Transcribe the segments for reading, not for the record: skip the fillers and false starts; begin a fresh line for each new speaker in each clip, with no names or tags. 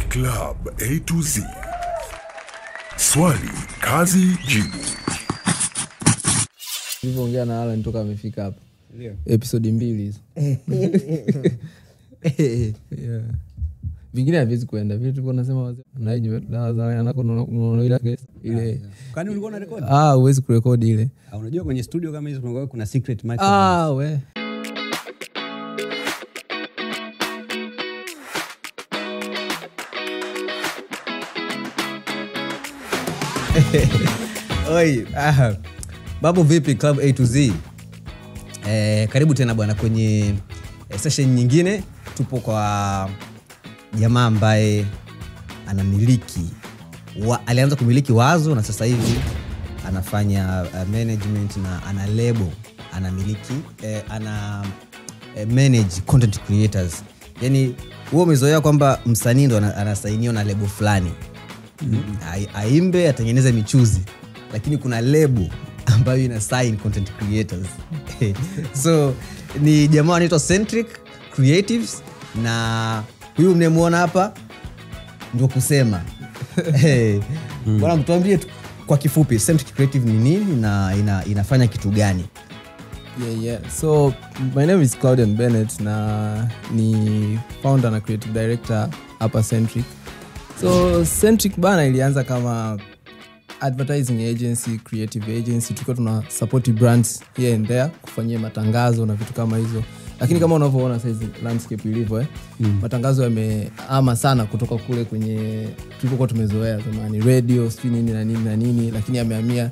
Club A to Z. Swali, kazi, jibu.
Nilipoongea na Alan toka amefika hapa.
Ndio.
Episode 2 hizo. Yeah. Vingine haviwezi kuenda. Vitu tulikuwa tunasema wazee. Naije dawa za yanako unaona ile.
Kwani ulikuwa una record?
Huwezi kurekodi ile.
Unajua kwenye studio kama hizo kuna secret microphone.
We.
Oi, Babu vipi Club A to Z? Karibu tena bwana kwenye session nyingine. Tupo kwa jamaa ambaye alianza kumiliki Wazo na sasa hivi anafanya management na ana label, anamiliki manage content creators. Yaani wewe umezoea kwamba msanii ndo anasainiwa na label fulani. Aimbe, atengeneze michuzi, lakini kuna label ambayo ina sign content creators. So ni jamaa anaitwa Centric Creatives, na huyu mnamuona hapa ndio kusema bwana, mtuambie kwa kifupi Centric Creative ni nini na inafanya kitu gani?
Yeah. So my name is Claudian Bennett na ni founder na creative director hapa Centric. So Centric bana ilianza kama advertising agency, creative agency. Tulikuwa tuna support brands here and there kufanyia matangazo na vitu kama hizo. Lakini kama unavyoona sasa landscape ilivyo matangazo yameama sana kutoka kule kwenye tulikuwa tumezoea zamani radio, nini na nini, lakini yamehamia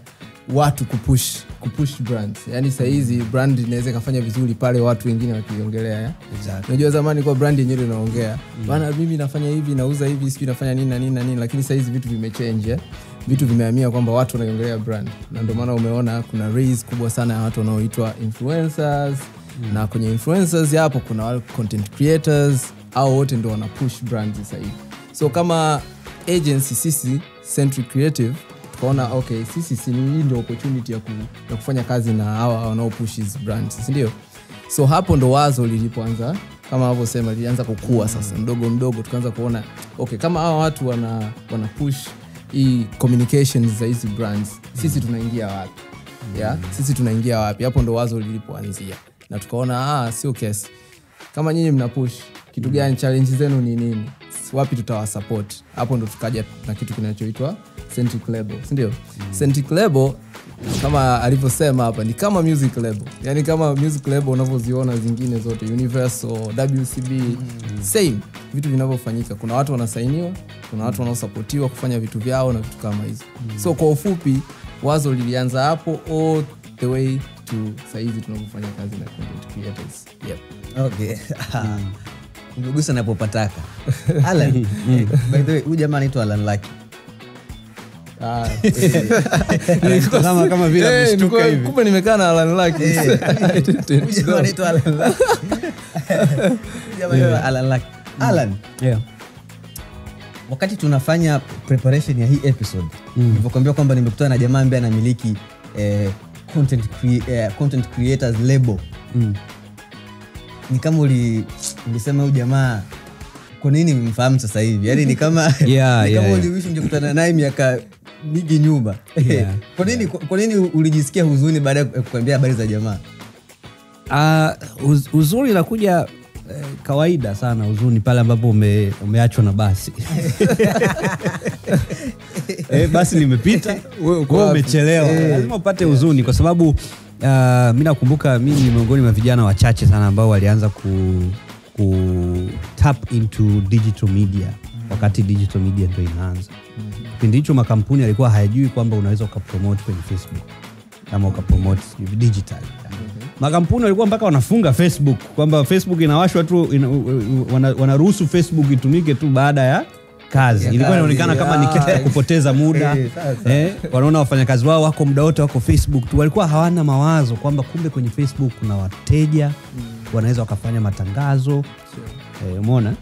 watu kupush brands. Yaani sasa hizi brand inaweza kufanya vizuri pale watu wengine wakiongelea.
Exactly.
Unajua zamani kwa brand yenyewe inaongea, bana mimi nafanya hivi, nauza hivi, sio nafanya nini na nini, lakini sasa hizi vitu vimechange. Vitu vimehamia kwamba watu wanaongelea brand. Na ndio maana umeona kuna raise kubwa sana ya watu wanaoitwa influencers. Na kwenye influencers hapo kuna wale content creators, au wote ndio wana push brands sasa hivi. So kama agency sisi Centric Creative tukaona okay, sisi ni ndio opportunity ya kufanya kazi na hawa wanao push these brands, si ndio? So hapo ndo Wazo lilipoanza, kama wanavyosema lilianza kukua sasa mdogo tukaanza kuona okay, kama hawa watu wana push hii communications za hizi brands, sisi tunaingia wapi? Sisi tunaingia wapi? Hapo ndo Wazo lilipoanzia. Na tukaona sio kesi. Kama nyinyi mna push kitu gani, challenge zenu ni nini? Wapi tutawasupport? Hapo ndo tukaja na kitu kinachoitwa Centric Label, si ndio? Centric Label kama alivyosema hapa ni kama music label. Yaani kama music label unavyoziona zingine zote, Universal, WCB, same vitu vinavyofanyika. Kuna watu wanasainiwa, kuna watu wanaosupportiwa kufanya vitu vyao na vitu kama hizo. So kwa ufupi Wazo lilianza hapo all the way to saizi tunapofanya kazi na content creators. Yep.
Okay. Umegusa napopataka. Alan, by the way, huyu jamaa anaitwa Alan Lucky. Kama vile ameshtuka hivi.
Kumbe nimekaa na Alan Lucky.
Huyu jamaa anaitwa Alan Lucky. Alan Lucky. Alan.
Yeah.
Wakati tunafanya preparation ya hii episode, nilipokuambia kwamba nimekutana na jamaa ambaye anamiliki content creators label. Ni kama ulisema huyu jamaa kwa nini nimemfahamu sasa hivi? Yaani ni kama uliwishi ungekutana naye miaka mingi nyuma.
Yeah.
Kwa nini ulijisikia huzuni baada ya kukuambia habari za jamaa?
Huzuni inakuja kawaida sana, huzuni pale ambapo umeachwa na basi. Basi limepita, wewe umechelewa. Lazima upate huzuni kwa sababu mimi nakumbuka mimi ni miongoni mwa vijana wachache sana ambao walianza ku tap into digital media wakati digital media ndio inaanza. Kipindi hicho makampuni yalikuwa hayajui kwamba unaweza ukapromote kwenye Facebook kama ukapromote digital. Makampuni walikuwa mpaka wanafunga Facebook kwamba Facebook inawashwa tu, wanaruhusu Facebook itumike tu baada ya kazi. Ilikuwa inaonekana kama ni kitu cha kupoteza muda. Wanaona wafanyakazi wao wako muda wote wako Facebook tu. Walikuwa hawana mawazo kwamba kumbe kwenye Facebook kuna wateja, wanaweza wakafanya matangazo. Umeona?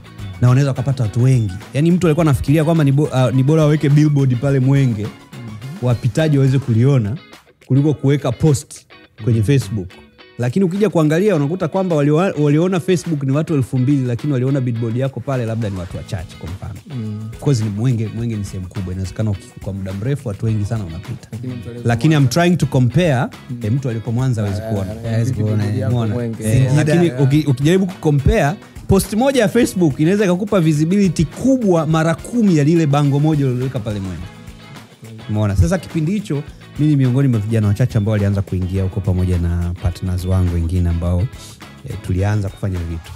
Na wanaweza wakapata watu wengi. Yaani mtu alikuwa anafikiria kwamba ni bora waweke billboard pale Mwenge, wapitaji waweze kuliona kuliko kuweka post kwenye Facebook. lakini ukija kuangalia unakuta kwamba waliona Facebook ni watu 2,000 lakini waliona billboard yako pale labda ni watu wachache kwa mfano. Of course ni mwenge ni sehemu kubwa, inawezekana kwa muda mrefu watu wengi sana wanapita, lakini I'm trying to compare mtu aliko Mwanza hawezi kuona, lakini ukijaribu kucompare post moja ya Facebook inaweza ikakupa visibility kubwa mara 10 ya lile bango moja uliloweka pale Mwenge. Umeona? Sasa kipindi hicho mimi ni miongoni mwa vijana wachache ambao walianza kuingia huko pamoja na partners wangu wengine ambao tulianza kufanya vitu.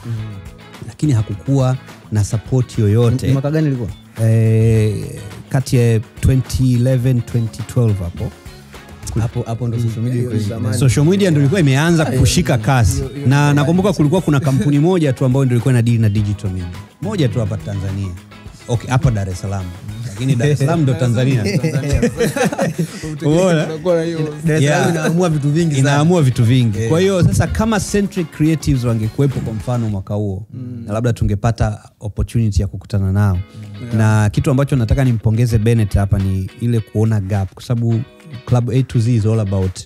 Lakini hakukuwa na support yoyote.
Mwaka gani ilikuwa?
Kati ya 2011 2012
hapo ndo
social media ndio ilikuwa imeanza kushika kasi. Na nakumbuka kulikuwa kuna kampuni moja tu ambayo ndio ilikuwa na deal na digital media. Moja tu hapa Tanzania. Okay, hapa Dar es Salaam. Lakini Dar es Salaam ndo Tanzania. Unaona?
Dar es Salaam inaamua vitu vingi sana.
Inaamua vitu vingi. Kwa hiyo sasa kama Centric Creatives wangekuepo kwa mfano mwaka huo, na labda tungepata opportunity ya kukutana nao. Na kitu ambacho nataka nimpongeze Bennett hapa ni ile kuona gap, kwa sababu Club A to Z is all about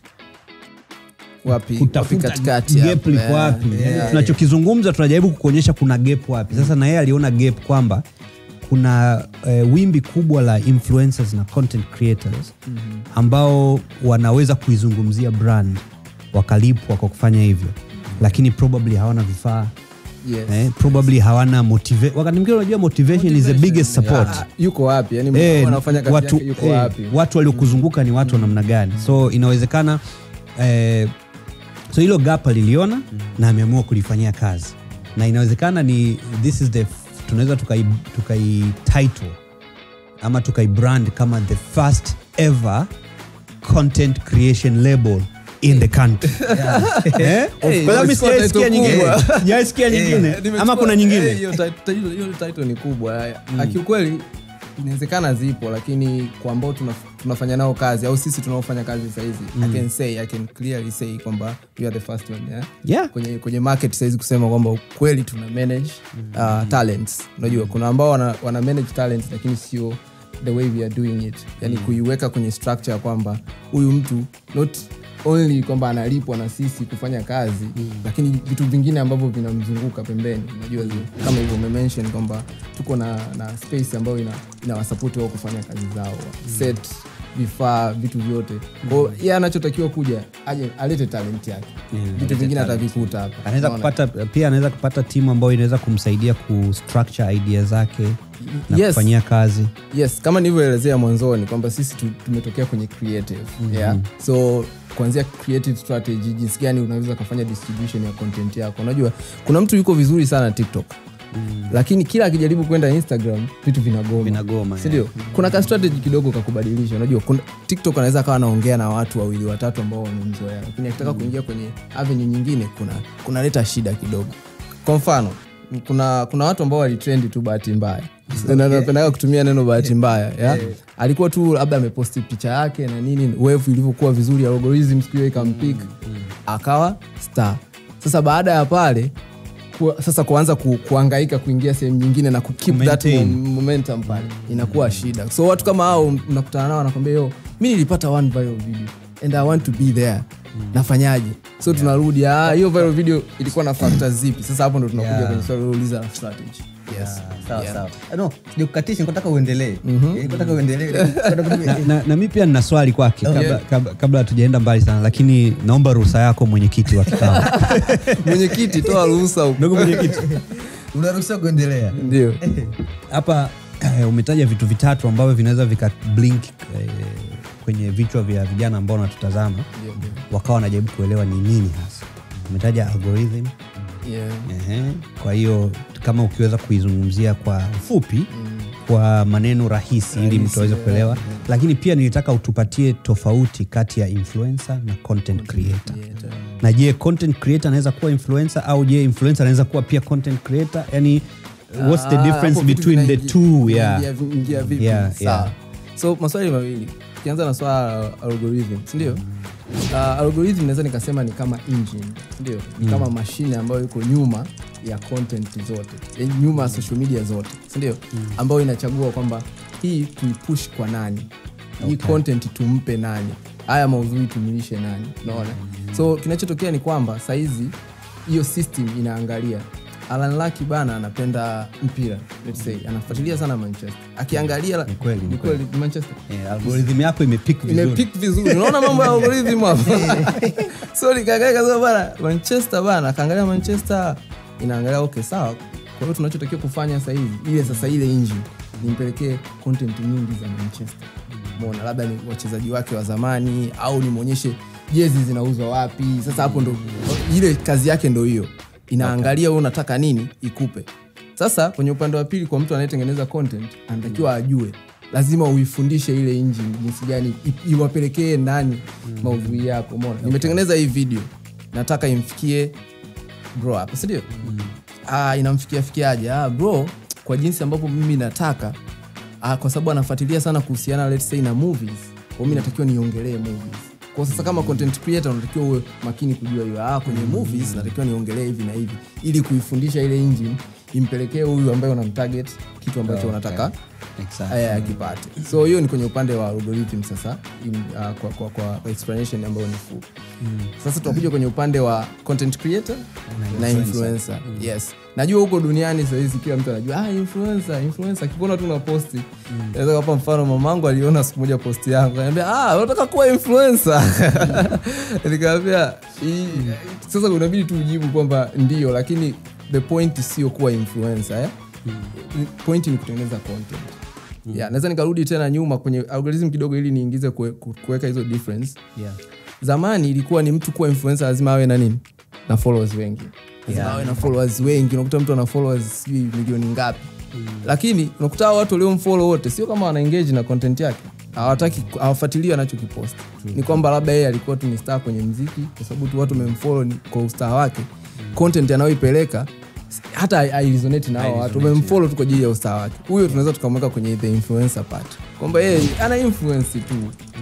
wapi katikati
gap liko wapi. Tunachokizungumza tunajaribu kukuonyesha kuna gap wapi. Sasa na yeye aliona gap kwamba kuna wimbi kubwa la influencers na content creators ambao wanaweza kuizungumzia brand wakalipwa kwa kufanya hivyo, lakini probably hawana vifaa. Probably hawana motivation. Wakati mwingine unajua motivation is the biggest support.
Yuko wapi? Yani wanafanya kazi yake yuko wapi?
Watu waliokuzunguka ni watu wa namna gani? So inawezekana so hilo gap aliliona na ameamua kulifanyia kazi. Na inawezekana ni this is the tunaweza tukai title ama tukai brand kama the first ever content creation label in the country. Kwa sababu sijasikia nyingine ama kuna nyingine.
Hiyo title ni kubwa. Kiukweli inawezekana zipo, lakini kwa ambao tunafanya nao kazi au sisi tunaofanya kazi sasa hizi I can clearly say kwamba we are the first one kwenye market sasa hizi kusema kwamba kweli tuna manage talents. Unajua kuna ambao wana manage talents lakini sio the way we are doing it. Yani kuiweka kwenye structure kwamba huyu mtu not only kwamba analipwa na sisi kufanya kazi lakini vitu vingine ambavyo vinamzunguka pembeni. Unajua kama hivyo umemention kwamba tuko na space ambayo inawasupport wao kufanya kazi zao, set vifaa, vitu vyote. Kwa hiyo yeye anachotakiwa kuja aje alete talent yake. Vitu vingine atavikuta hapa.
Anaweza kupata timu ambayo inaweza kumsaidia kustructure idea zake na kufanyia kazi.
Yes, kama nilivyoelezea mwanzoni kwamba sisi tumetokea kwenye creative. So kuanzia creative strategy, jinsi gani unaweza kufanya distribution ya content yako. Unajua kuna mtu yuko vizuri sana TikTok. Lakini kila akijaribu kwenda Instagram vitu vinagoma. Ndio. Kuna ka strategy kidogo kakubadilisha. Unajua TikTok anaweza kawa anaongea na watu 2-3 ambao wamemzoea. Lakini akitaka kuingia kwenye avenue nyingine kuna leta shida kidogo. Kwa mfano, kuna watu ambao walitrend tu bahati mbaya. Napenda kutumia neno bahati mbaya, alikuwa tu labda ameposti picha yake na nini, wave ilivyokuwa vizuri, algorithm sikio ikampick akawa star. Sasa baada ya pale sasa kuanza kuhangaika kuingia sehemu nyingine na keep that momentum pale inakuwa shida. So watu kama hao unakutana nao wanakuambia mimi nilipata one viral video and I want to be there. Nafanyaje? So tunarudi hiyo viral video ilikuwa na factors zipi? Sasa hapo ndo tunakuja kwenye swali uliza strategy.
Sawa. No, sikukatisha, nataka uendelee.
Na mimi pia nina swali kwake kabla hatujaenda mbali sana, lakini naomba ruhusa yako mwenyekiti wa kikao.
Mwenyekiti, toa ruhusa.
Ndugu mwenyekiti.
Unaruhusiwa kuendelea.
Ndio.
Hapa umetaja vitu vitatu ambavyo vinaweza vikablink kwenye vichwa vya vijana ambao wanatutazama wakawa wanajaribu kuelewa ni nini hasa. Umetaja algorithm. Kwa hiyo kama ukiweza kuizungumzia kwa ufupi kwa maneno rahisi ili mtu aweze kuelewa, lakini pia nilitaka utupatie tofauti kati ya influencer na content creator. Na je, content creator anaweza kuwa influencer au je influencer anaweza kuwa pia content creator? Yani what's the difference between the two?
So maswali mawili. Kianza na swala algorithm, ndio? Algorithm naweza nikasema ni kama engine, ndio? Ni kama mashine ambayo iko nyuma ya content zote, nyuma ya social media zote, ndio? Ambayo inachagua kwamba hii tuipush kwa nani, hii content tumpe nani. haya maudhui tumilishe nani, unaona. So kinachotokea ni kwamba saizi hiyo system inaangalia Alan Lucky bana anapenda mpira, let's say anafuatilia sana Manchester, akiangalia ni kweli Manchester,
algorithm yako imepick
vizuri, unaona mambo ya algorithm hapo. So nikakaeka bana Manchester bana, akaangalia Manchester, inaangalia okay sawa, kwa hiyo tunachotakiwa kufanya sasa hivi ile sasa ile engine nimpelekee content nyingi za Manchester, umeona, labda ni wachezaji wake wa zamani au nimuonyeshe jezi zinauzwa wapi. Sasa hapo ndo ile kazi yake ndo hiyo, inaangalia wewe unataka nini ikupe. Sasa kwenye upande wa pili, kwa mtu anayetengeneza content anatakiwa ajue, lazima uifundishe ile engine jinsi gani iwapelekee ndani maudhui yako, umeona. Nimetengeneza hii video, nataka imfikie bro hapa, si ndio? Inamfikiaje? Bro, kwa jinsi ambavyo mimi nataka, kwa sababu anafuatilia sana kuhusiana let's say na movies, kwa mimi natakiwa niongelee movies. Kwa sasa kama content creator unatakiwa uwe makini kujua hiyo kwenye movies natakiwa niongelee hivi na hivi, ili kuifundisha ile engine impelekee huyu ambaye unamtarget kitu ambacho unataka akipate. So hiyo ni kwenye upande wa algorithm. Sasa kwa explanation ambayo ni full. Sasa tunakuja kwenye upande wa content creator na influencer. Yes. Najua huko duniani sasa hizi kila mtu anajua influencer akipona tu na posti. Naweza kupa mfano, mamangu aliona siku moja posti yangu, akaniambia unataka kuwa influencer. Nikamwambia sasa unabidi tu ujibu kwamba ndio, lakini the point sio kuwa influencer point ni kutengeneza content. Naweza nikarudi tena nyuma kwenye algorithm kidogo ili niingize kuweka hizo difference. Zamani ilikuwa ni mtu kuwa influencer lazima awe na nini? Na followers wengi. Awe na followers wengi. Unakuta mtu ana followers milioni ngapi. Lakini unakuta watu waliomfollow wote sio kama wana engage na content yake. Hawafuatilia anachokipost. Ni kwamba labda yeye alikuwa tu ni star kwenye muziki, kwa sababu tu watu wamemfollow kwa ustar wake. Content anayoipeleka hata airesonate na hao watu, wamemfollow tu kwa ajili ya ustar wake. Huyo tunaweza tukamweka kwenye the influencer part, kwamba yeye ana influence tu,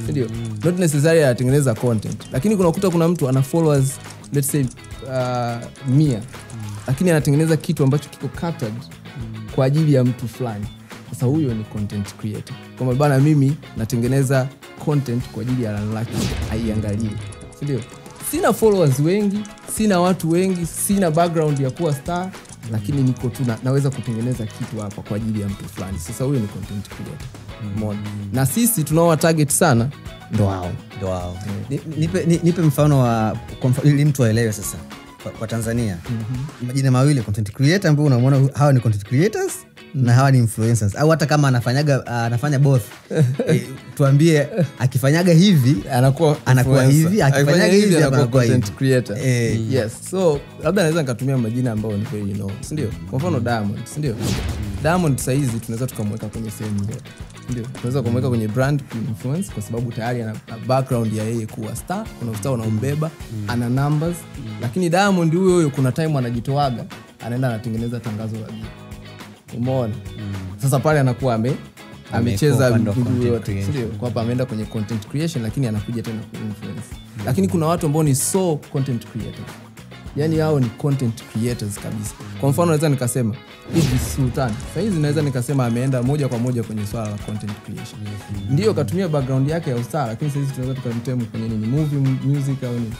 ndio not necessarily anatengeneza content. Lakini kuna mtu ana followers let's say 100, lakini anatengeneza kitu ambacho kiko catered kwa ajili ya mtu fulani. Sasa huyo ni content creator, kwamba bana mimi natengeneza content kwa ajili ya Alan Lucky aiangalie, ndio. Sina followers wengi, sina watu wengi, sina background ya kuwa star, lakini niko tu naweza kutengeneza kitu hapa kwa ajili ya mtu fulani. Sasa huyo ni content creator. Na sisi tunaowa target sana ndo hao.
Nipe mfano wa ili mtu aelewe sasa. Kwa Tanzania, majina mawili content creator ambao unamwona hawa ni content creators na hawa ni influencers, au hata kama anafanya both. Tuambie akifanyaga hivi anakuwa hivi, akifanyaga hivi anakuwa
content creator. Yes. So labda naweza nikatumia majina ambayo ni very known, si ndio? Kwa mfano Diamond, si ndio? Diamond saizi tunaweza tukamweka kwenye sehemu yote, ndio. Tunaweza kumweka kwenye brand influence kwa sababu tayari ana background ya yeye kuwa star, kuna ustar unaombeba, ana numbers. Lakini Diamond huyo kuna time anajitoaga, anaenda anatengeneza tangazo la bia. Umeona? Sasa pale anakuwa amecheza vitu yote, ndio. Kwa hapa ameenda kwenye content creation, lakini anakuja tena ku influence. Lakini kuna watu ambao ni so content creators. Yaani hao ni content creators kabisa. Kwa mfano naweza nikasema Idris Sultan. Sasa hizi naweza nikasema ameenda moja kwa moja kwenye swala la content creation. Ndio katumia background yake ya ustar, lakini sasa hizi tunaweza tukamtemu kwenye nini? Movie, music au nini?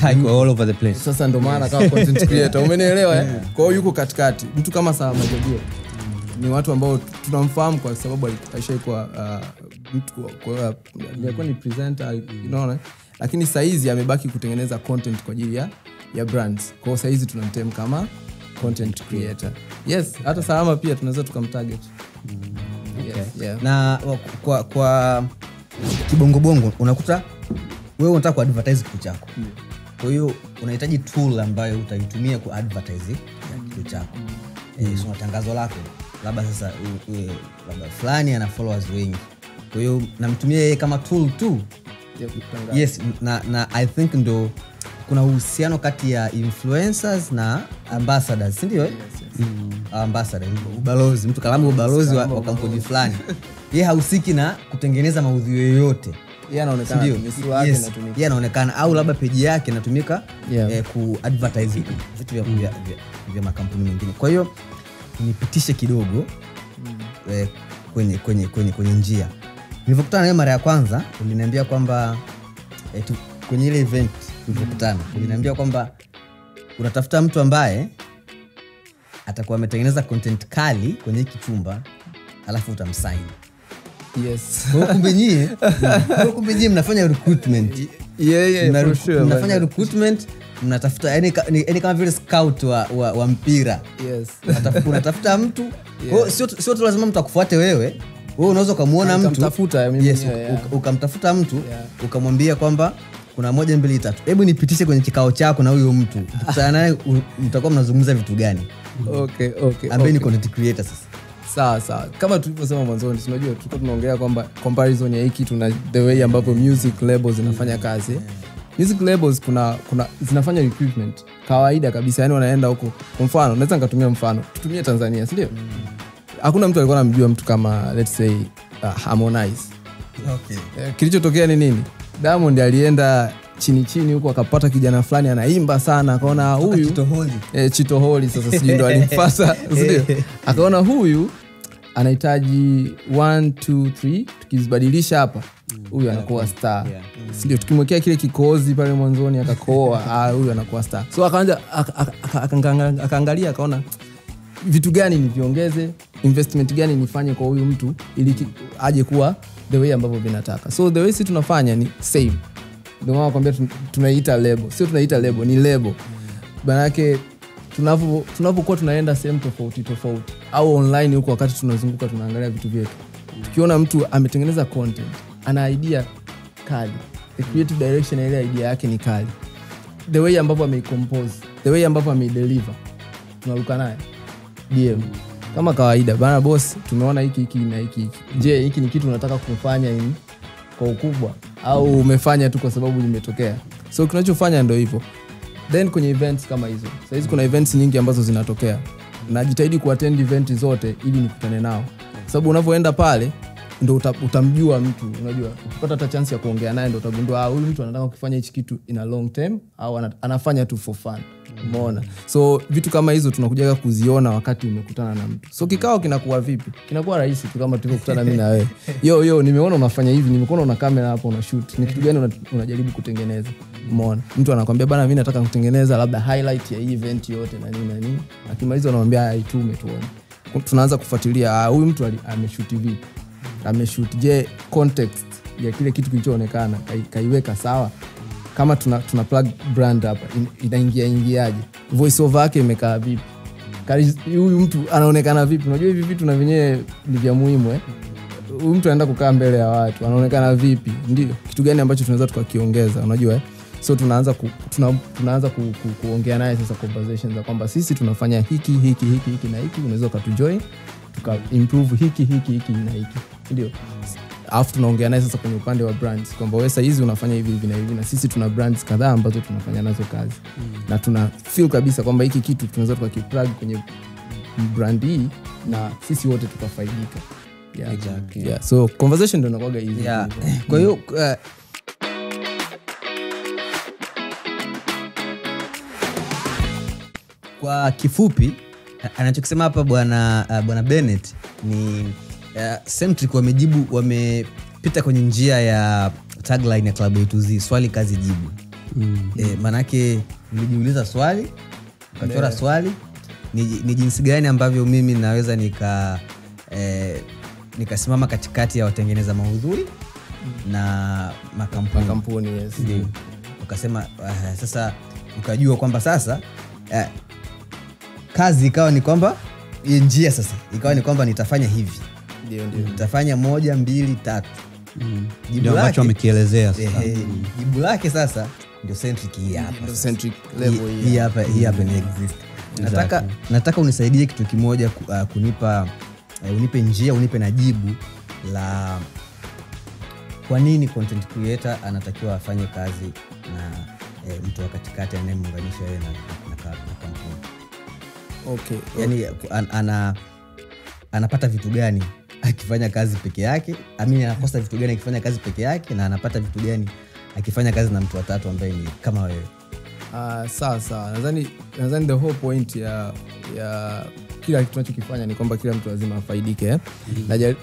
Haiko all over the place.
Sasa ndo maana kama content creator, umenielewa Kwa hiyo yuko katikati. Mtu kama Salma Jabir ni watu ambao tunamfahamu kwa sababu alishaikuwa mtu alikuwa ni presenter, unaona. Lakini sasa hizi amebaki kutengeneza content kwa ajili ya brands. Kwa hiyo sasa hizi tunamtem kama content creator. Yes, hata Salama pia tunaweza tukamtarget.
Yes. Na kwa kibongo unakuta wewe unataka kuadvertise kitu chako. Kwa hiyo unahitaji tool ambayo utaitumia kuadvertise kitu chako. So tangazo lako labda sasa labda fulani ana followers wengi. Kwa hiyo namtumia yeye kama tool tu. Yes, na I think ndo kuna uhusiano kati ya influencers na ambassadors, si ndio? Yes. Ambassador, ubalozi, mtu kalamu ubalozi wa kampuni fulani. Yeye hausiki na kutengeneza maudhui yoyote.
Yeye anaonekana misura yake inatumika.
Yeye anaonekana au labda page yake inatumika ku-advertise vitu vya makampuni mengine. Kwa hiyo nipitishe kidogo kwenye njia. nilipokutana nawe mara ya kwanza uliniambia kwamba kwenye ile event tulipokutana uliniambia kwamba unatafuta mtu ambaye atakuwa ametengeneza content kali kwenye hiki chumba alafu utamsign.
Yes.
Kumbe nyie mnafanya recruitment.
For sure.
Mnafanya recruitment, mnatafuta yani kama vile scout wa mpira.
Yes.
Unatafuta mtu. Yeah. Sio tu lazima mtu akufuate wewe. Wewe unaweza kumuona mtu. Ukamtafuta mtu, ukamwambia kwamba kuna 1 2 3. Hebu nipitishe kwenye kikao chako na huyo mtu. Ukutana naye mtakuwa mnazungumza vitu gani?
Okay.
Ambaye ni content creator sasa.
Sawa. Kama tulivyosema mwanzoni, tunajua tulikuwa tunaongelea kwamba comparison ya hiki tuna the way ambapo music labels zinafanya kazi. Music labels kuna zinafanya recruitment kawaida kabisa, yani wanaenda huko. Kwa mfano, naweza nikatumia mfano. Tutumie Tanzania, si ndio? Hakuna mtu alikuwa anamjua mtu kama let's say Harmonize.
Okay.
Kilichotokea ni nini? Diamond alienda chini huko akapata kijana fulani anaimba sana, akaona huyu Chito Holi sasa sijui ndo alimfuata, ndio akaona huyu anahitaji 1 2 3 tukizibadilisha hapa huyu anakuwa star. Ndio tukimwekea kile kikozi pale mwanzoni akakoa huyu anakuwa star. So akaanza akaangalia akaona vitu gani niviongeze, investment gani nifanye kwa huyu mtu ili aje kuwa the way ambavyo vinataka. So the way sisi tunafanya ni same. Ndio maana nakwambia tunaita label. Sio tunaita label, ni label. Maana yake tunapokuwa tunaenda sehemu tofauti au online huko, wakati tunazunguka tunaangalia vitu vyetu. Tukiona mtu ametengeneza content, ana idea kali, the creative direction ya ile idea yake ni kali, the way ambavyo ameicompose, the way ambavyo ameideliver, tunaruka naye DM kama kawaida. Bana boss, tumeona hiki na hiki. Je, hiki ni kitu unataka kufanya kwa ukubwa au umefanya tu kwa sababu limetokea? So tunachofanya ndio hivyo. Then kwenye events kama hizo, sasa hizi kuna events nyingi ambazo zinatokea, najitahidi kuattend event zote ili nikutane nao, kwa sababu unavyoenda pale ndio utamjua mtu. Unajua, ukipata hata chance ya kuongea naye ndio utagundua huyu mtu anataka kufanya hichi kitu in a long term au anafanya tu for fun. Umeona? So vitu kama hizo tunakuja kuziona wakati umekutana na mtu. So kikao kinakuwa vipi? Kinakuwa rahisi tu kama tulivyokutana mimi na wewe. Yo nimeona unafanya hivi, nimekuona una kamera hapo una shoot. Ni kitu gani unajaribu kutengeneza? Umeona? Mtu anakuambia bana mimi nataka kutengeneza labda highlight ya hii event yote na nini. Akimaliza anamwambia aitume tuone. Tunaanza kufuatilia huyu mtu ameshoot vipi? Ameshoot je, context ya kile kitu kilichoonekana kaiweka sawa? Kama tuna plug brand hapa, inaingiaje? Voice over yake imekaa vipi? Huyu mtu anaonekana vipi? Unajua hivi vitu na vyenyewe ni vya muhimu Huyu mtu anaenda kukaa mbele ya watu, anaonekana vipi? Ndio kitu gani ambacho tunaweza tukakiongeza, unajua So tunaanza kuongea naye sasa conversations za kwamba sisi tunafanya hiki na hiki, unaweza ukatujoin tuka improve hiki na hiki. Ndio. Alafu tunaongea naye sasa kwenye upande wa brands kwamba wewe sasa hizi unafanya hivi na sisi tuna brands kadhaa ambazo tunafanya nazo kazi. Na tuna feel kabisa kwamba hiki kitu tunaweza tukakiplug kwenye brand hii na sisi wote tukafaidika. Yeah, exactly. Yeah. So conversation ndio inakuwa easy.
Yeah. Kwa hiyo kwa kifupi anachokisema hapa bwana Bennett ni Centric wamepita kwenye njia ya tagline ya Club A2Z, swali kazi jibu. Manake nilijiuliza swali, ukachora swali, ni jinsi gani ambavyo mimi naweza nikasimama katikati ya watengeneza maudhui na makampuni.
Yes.
Ukasema sasa ukajua kwamba sasa kazi ikawa ni kwamba njia sasa ikawa ni kwamba nitafanya hivi. Ndio. Nitafanya 1 2 3.
Ndio ambacho amekielezea sasa.
Jibu lake sasa ndio Centric hii hapa.
Ndio Centric level hii.
Hii hapa ni exist. Nataka unisaidie kitu kimoja, unipe njia, unipe na jibu la kwa nini content creator anatakiwa afanye kazi na mtu wa katikati anayemuunganisha yeye na kampuni.
Okay.
Yaani anapata vitu gani akifanya kazi peke yake? Anakosa vitu gani akifanya kazi peke yake, na anapata vitu gani akifanya kazi na mtu wa tatu ambaye ni kama wewe?
Sawa. Nadhani the whole point ya kila kitu tunachokifanya ni kwamba kila mtu lazima afaidike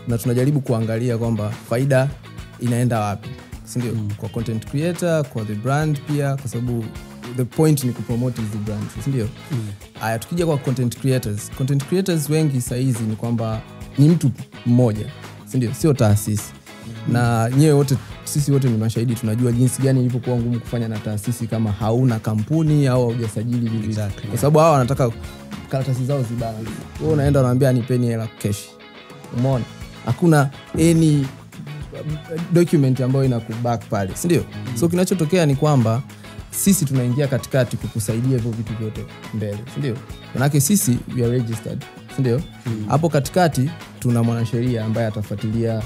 na tunajaribu kuangalia kwamba faida inaenda wapi, si ndio? Kwa content creator, kwa the brand pia, kwa sababu the point ni kupromote hizi brands, si ndio? Haya, tukija kwa content creators wengi saa hizi ni kwamba ni mtu mmoja, si ndio? Sio taasisi. Na nyewe wote, sisi wote ni mashahidi, tunajua jinsi gani ilivyokuwa ngumu kufanya na taasisi kama hauna kampuni au hujasajili vitu.
Exactly.
Kwa sababu hao wanataka karatasi zao zibalance. Wewe unaenda unaambia nipeni hela cash. Umeona? Hakuna any document ambayo inakuback pale, si ndio? So kinachotokea ni kwamba sisi tunaingia katikati kukusaidia hivyo vitu vyote mbele, si ndio? Maana sisi we are registered, si ndio? Hapo katikati tuna mwanasheria ambaye atafuatilia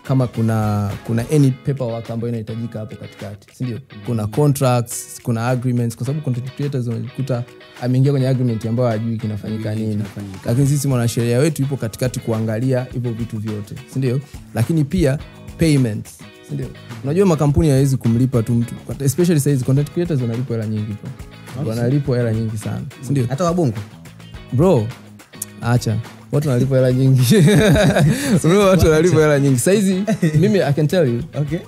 kama kuna any paperwork ambayo inahitajika hapo katikati, si ndio? Kuna contracts, kuna agreements, kwa sababu content creators wanakuta ameingia kwenye agreement ambayo hajui kinafanyika nini. Lakini sisi mwanasheria wetu yupo katikati kuangalia hivyo vitu vyote, si ndio? Lakini pia payments, si ndio? Unajua makampuni hayawezi kumlipa tu mtu, especially size content creators wanalipwa hela nyingi tu. Wanalipwa hela nyingi sana, si ndio?
Hata wabongo
Bro, acha watu wanalipwa hela nyingi. Bro, watu wanalipwa hela nyingi. Saizi mimi I can tell you,
okay,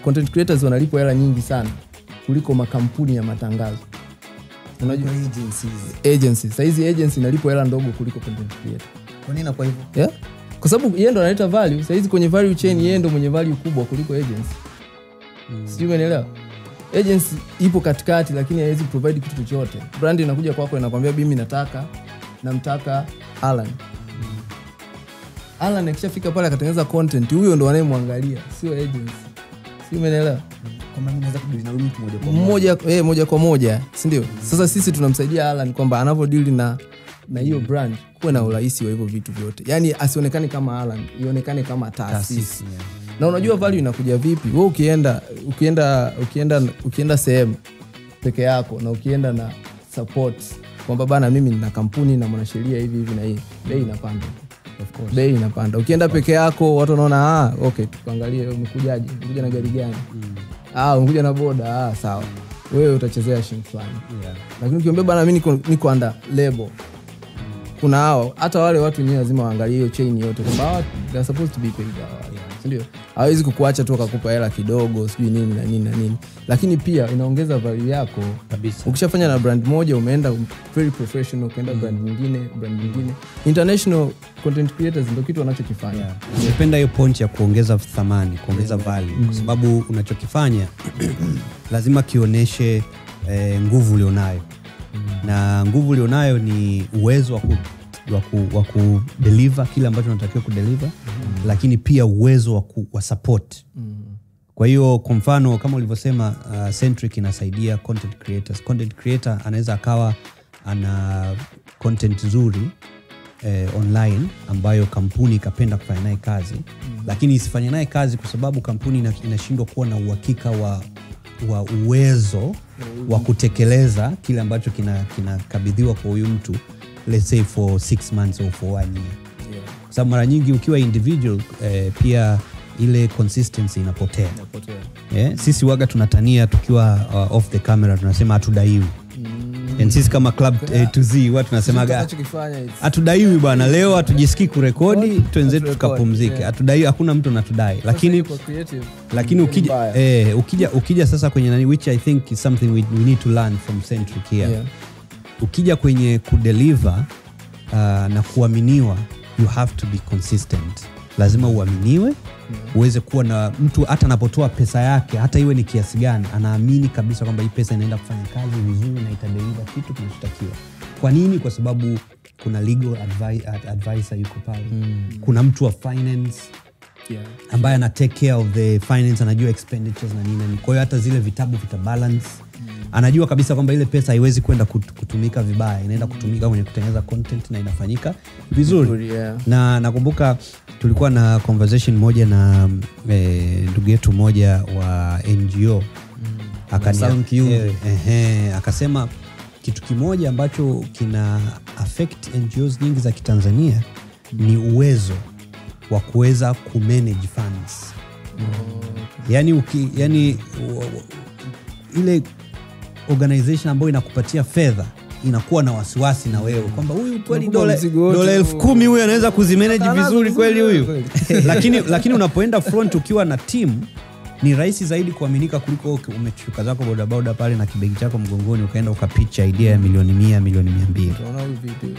content creators wanalipwa hela nyingi sana kuliko makampuni ya matangazo. Unajua agencies. Saizi agency inalipwa hela ndogo kuliko content creator.
Kwa nini kwa hivyo?
Yeah? Kwa sababu yeye ndo analeta value. Saizi kwenye value chain yeye ndo mwenye value kubwa kuliko agency. Sijui umeelewa? Agency ipo katikati lakini haiwezi provide kitu chochote. Brand inakuja kwako inakwambia mimi namtaka Alan. Alan akishafika pale akatengeneza content, huyo ndo anayemwangalia, sio agency. Sijui umeelewa?
Kama mimi naweza kudili na mtu
moja kwa moja, si ndio? Sasa sisi tunamsaidia Alan kwamba anavyodeal na hiyo brand kuwe na urahisi wa hivyo vitu vyote. Yaani asionekane kama Alan, ionekane kama taasisi. Yeah. Na unajua value inakuja vipi? Wewe ukienda sehemu peke yako na ukienda na support kwamba bana mimi nina kampuni na mwanasheria hivi na hii, bei inapanda. Of course. Bei inapanda. Ukienda peke yako watu wanaona okay, tuangalie umekujaje? Umekuja na gari gani? Umekuja na boda. Sawa. Wewe utachezea shilingi fulani. Yeah. Lakini ukiambia bana mimi niko under label. Kuna hao hata wale watu wenyewe lazima waangalie hiyo chain yote kwamba they are supposed to be paid. Ndio. Hawezi kukuacha tu akakupa hela kidogo, sijui nini na nini na nini. Lakini pia inaongeza value yako kabisa. Ukishafanya na brand moja umeenda very professional, ukaenda brand nyingine. International content creators ndio kitu wanachokifanya. Yeah.
Nimependa hiyo point ya kuongeza thamani, kuongeza value kwa sababu unachokifanya lazima kionyeshe nguvu ulionayo. Na nguvu ulionayo ni uwezo wa kudeliver kile ambacho unatakiwa kudeliver, lakini pia uwezo wa support. Kwa hiyo kwa mfano kama ulivyosema, Centric inasaidia content creators. Content creator anaweza akawa ana content nzuri online ambayo kampuni ikapenda kufanya naye kazi, lakini isifanye naye kazi kwa sababu kampuni inashindwa kuwa na uhakika wa uwezo wa kutekeleza kile ambacho kinakabidhiwa kwa huyu mtu, let's say for 6 months or for 1 year. Yeah. Kwa sababu mara nyingi ukiwa individual pia ile consistency inapotea. Yeah? Sisi waga tunatania tukiwa off the camera tunasema hatudaiwi. And sisi kama Club to Z watu tunasemaga hatudaiwi bwana, leo hatujisikii kurekodi, tuenzetu tukapumzike. Hatudaiwi, hakuna mtu anatudai. Lakini ukija sasa kwenye nani, which I think is something we need to learn from Centric here. Yeah. Ukija kwenye kudeliver na kuaminiwa, you have to be consistent. Lazima uaminiwe, uweze kuwa na mtu hata anapotoa pesa yake, hata iwe ni kiasi gani, anaamini kabisa kwamba hii pesa inaenda kufanya kazi vizuri na itadeliver kitu kinachotakiwa. Kwa nini? Kwa sababu kuna legal advisor yuko pale. Kuna mtu wa finance ambaye ana take care of the finance, anajua expenditures na nini. Kwa hiyo hata zile vitabu vitabalance. Anajua kabisa kwamba ile pesa haiwezi kwenda kutumika vibaya, inaenda kutumika kwenye kutengeneza content na inafanyika vizuri. Na nakumbuka tulikuwa na conversation moja na ndugu yetu moja wa NGO. Akasema kitu kimoja ambacho kina affect NGOs nyingi za Kitanzania ni uwezo wa kuweza kumanage funds. Yani ile organization ambayo inakupatia fedha inakuwa na wasiwasi na wewe kwamba huyu kweli dola 10,000 huyu anaweza kuzimanage vizuri kweli huyu. Lakini unapoenda front ukiwa na team ni rahisi zaidi kuaminika kuliko umechukua zako bodaboda pale na kibegi chako mgongoni ukaenda ukapicha idea ya milioni 100, milioni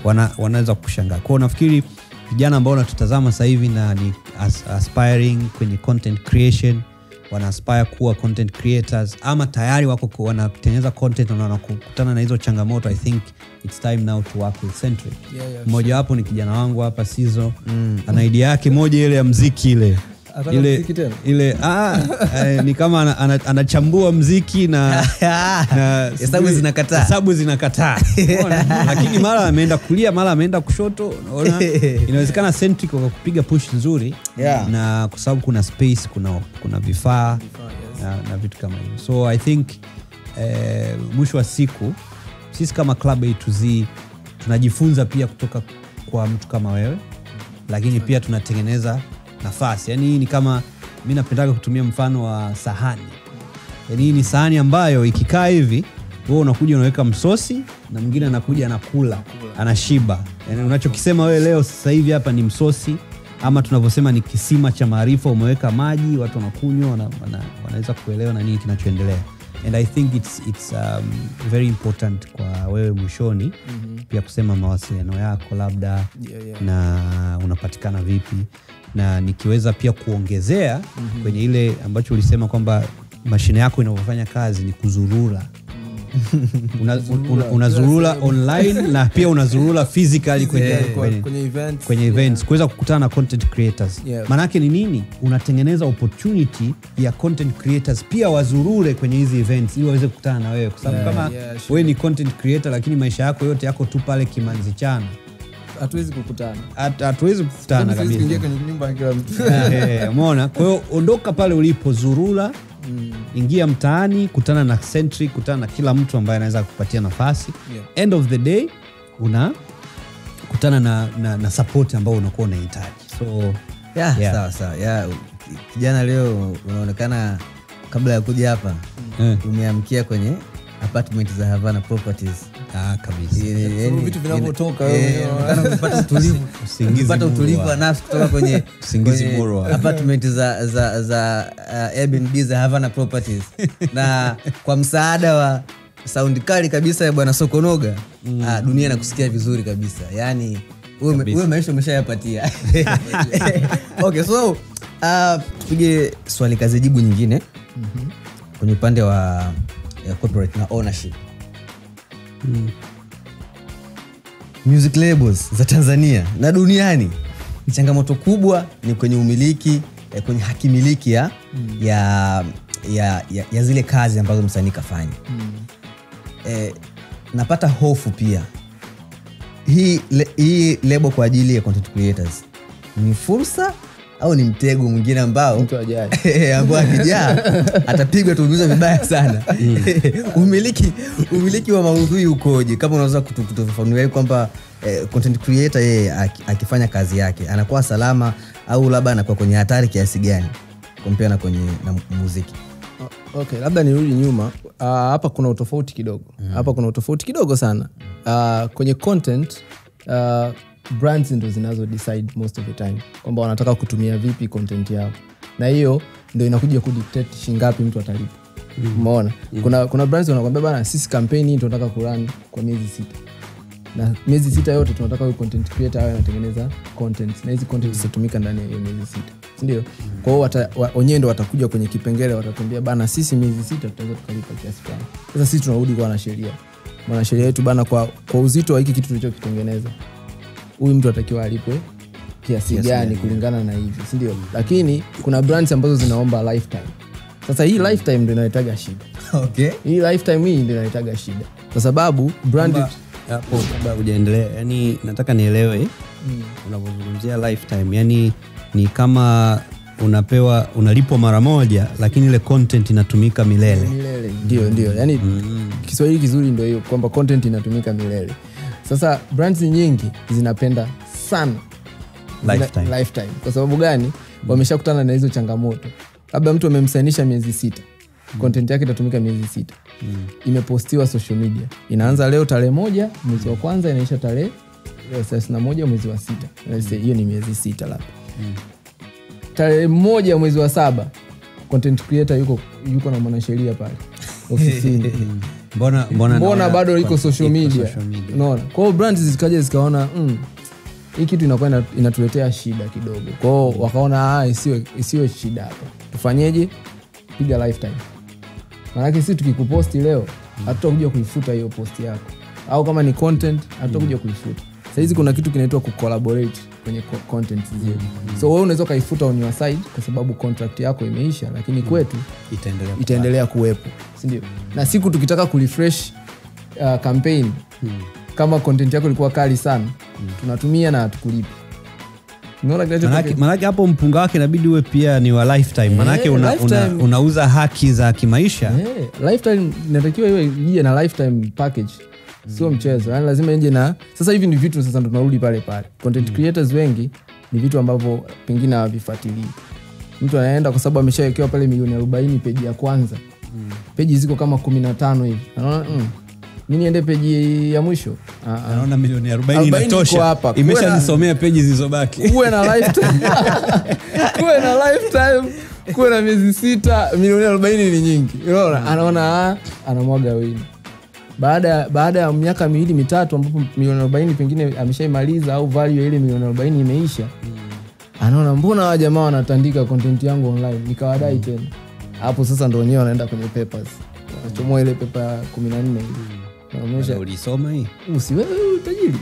200. Wanaweza kushangaa. Kwa nafikiri vijana ambao wanatutazama sasa hivi na ni aspiring kwenye content creation, wana aspire kuwa content creators ama tayari wako wanatengeneza content na wanakutana na hizo changamoto, I think it's time now to work with Centric. Mmoja wapo ni kijana wangu hapa Sizo. Ana idea yake moja ile ya muziki ile ni kama anachambua muziki na hesabu zinakataa. Lakini mara ameenda kulia, mara ameenda kushoto. Unaona inawezekana Centric wakakupiga push nzuri na kwa sababu kuna space, kuna vifaa na vitu kama hivyo. So I think mwisho wa siku sisi kama Club A to Z tunajifunza pia kutoka kwa mtu kama wewe, lakini pia tunatengeneza nafasi. Yani ni kama mimi napenda kutumia mfano wa sahani. Yani ni sahani ambayo ikikaa hivi wewe unakuja unaweka msosi na mwingine anakuja anakula, anashiba. Yani unachokisema wewe leo sasa hivi hapa ni msosi, ama tunavyosema ni kisima cha maarifa, umeweka maji, watu wanakunywa, wanaweza kuelewa na nini kinachoendelea. And I think it's very important kwa wewe mwishoni pia kusema mawasiliano yako labda na unapatikana vipi, na nikiweza pia kuongezea kwenye ile ambacho ulisema kwamba mashine yako inavyofanya kazi ni kuzurura. Unazurura online na pia unazurura physically kwenye events kuweza kukutana na content creators. Maana yake ni nini? Unatengeneza opportunity ya content creators pia wazurure kwenye hizi events ili waweze kukutana na wewe, kwa sababu kama wewe ni content creator lakini maisha yako yote yako tu pale Kimanzi Chana, hatuwezi kukutana kabisa. Ingia kwenye nyumba ya kila mtu. Umeona? Kwa hiyo ondoka pale ulipo, zurura, ingia mtaani, kutana na Centric, kutana na kila mtu ambaye anaweza kukupatia nafasi. End of the day kutana na support ambao unakuwa unahitaji. So
sawa. Kijana leo unaonekana kabla ya kuja hapa umeamkia kwenye apartment za Havana Properties.
Kabisa.
Vitu vinavyotoka wewe
unapata utulivu wa nafsi kutoka kwenye
usingizi bora.
Apartment za Airbnb za Havana Properties. Na kwa msaada wa sound kali kabisa ya Bwana Sokonoga, dunia inakusikia vizuri kabisa. Yaani wewe maisha umeshayapatia. Okay, so tupige swali kazi jibu nyingine kwenye upande wa corporate na ownership. Music labels za Tanzania na duniani, changamoto kubwa ni kwenye umiliki, kwenye haki miliki ya zile kazi ambazo msanii kafanya. Napata hofu pia. Hii label kwa ajili ya content creators ni fursa au ni mtego mwingine ambao
mtu ajaye
ambao akijaa atapigwa tuumiza vibaya sana? Umiliki wa maudhui ukoje? Kama unaweza kutufafanulia kwamba content creator yeye akifanya kazi yake anakuwa salama au labda anakuwa kwenye hatari kiasi gani compare na kwenye muziki?
Okay, labda nirudi nyuma. Hapa kuna utofauti kidogo. Hapa kuna utofauti kidogo sana. Kwenye content brands ndo zinazo decide most of the time kwamba wanataka kutumia vipi content yao, na hiyo ndio inakuja kudictate shingapi mtu atalipa. Umeona? Kuna brands wanakuambia bana, sisi campaign hii tunataka kurun kwa miezi 6, na miezi 6 yote tunataka huyo content creator awe anatengeneza content, na hizi content zitatumika ndani ya hiyo miezi 6, ndio. Kwa hiyo wenyewe ndio watakuja kwenye kipengele, watatuambia bana, sisi miezi 6 tutaweza tukalipa kiasi fulani. Sasa sisi tunarudi kwa wanasheria. Wanasheria wetu bana, kwa uzito wa hiki kitu tulichokitengeneza, huyu mtu atakiwa alipwe kiasi gani kulingana na hivi, si ndio? Lakini kuna brands ambazo zinaomba lifetime. Sasa hii lifetime ndio inaletaga shida.
Okay.
Hii lifetime hii ndio inaletaga shida. Kwa sababu brand
hapo kabla hujaendelea, yani nataka nielewe unapozungumzia lifetime, yani ni kama unalipwa mara moja lakini ile content inatumika milele.
Ndio. Yani Kiswahili kizuri ndio hiyo kwamba content inatumika milele. Sasa brands nyingi zinapenda sana lifetime. Kwa sababu gani? Wameshakutana na hizo changamoto. Labda mtu amemsainisha miezi 6. content yake itatumika miezi 6. Imepostiwa social media, inaanza leo tarehe 1 mwezi wa kwanza, inaisha tarehe 31 mwezi wa 6. Hiyo ni miezi 6 labda. Tarehe 1 mwezi wa 7 content creator yuko na mwanasheria pale ofisini. Mbona bado iko social media? Unaona? Kwa hiyo brands zikaja zikaona hii kitu inakuwa inatuletea shida kidogo. Kwa hiyo wakaona isiwe shida hapa. Tufanyeje? Piga lifetime. Maana sisi tukikuposti leo hatutakuja kuifuta hiyo post yako. Au kama ni content hatutakuja kuifuta. Sasa hizi kuna kitu kinaitwa kucollaborate kwenye content zile. So wewe unaweza kaifuta on your side kwa sababu contract yako imeisha, lakini kwetu itaendelea kuwepo, si ndio? Na siku tukitaka kurefresh campaign kama content yako ilikuwa kali sana, tunatumia na hatukulipi.
Maana hapo mpunga wake inabidi uwe pia ni wa lifetime. Maana unauza haki za kimaisha.
Lifetime inatakiwa iwe na lifetime package. Sio mchezo. Yaani lazima nje na sasa hivi ni vitu sasa ndo tunarudi pale. Content creators wengi ni vitu ambavyo pengine hawavifuatilii. Mtu anaenda kwa sababu ameshawekewa pale milioni 40 peji ya kwanza. Peji ziko kama 15 hivi. Anaona mimi niende peji ya mwisho.
Anaona milioni 40 inatosha. Imeshanisomea peji zilizobaki.
Kuwe na lifetime. Kuwe na miezi 6, milioni 40 ni nyingi. Unaona? Anaona anamwaga wini. Baada ya miaka 2-3 ambapo milioni 40 pengine ameshaimaliza au value ya ile milioni 40 imeisha. Anaona mbona hawa jamaa wanatandika content yangu online, nikawadai tena. Hapo sasa ndio wenyewe wanaenda kwenye papers. Wanachomoa ile paper 14 hivi. Naonyesha
ulisoma hii.
Usiwewe tajiri.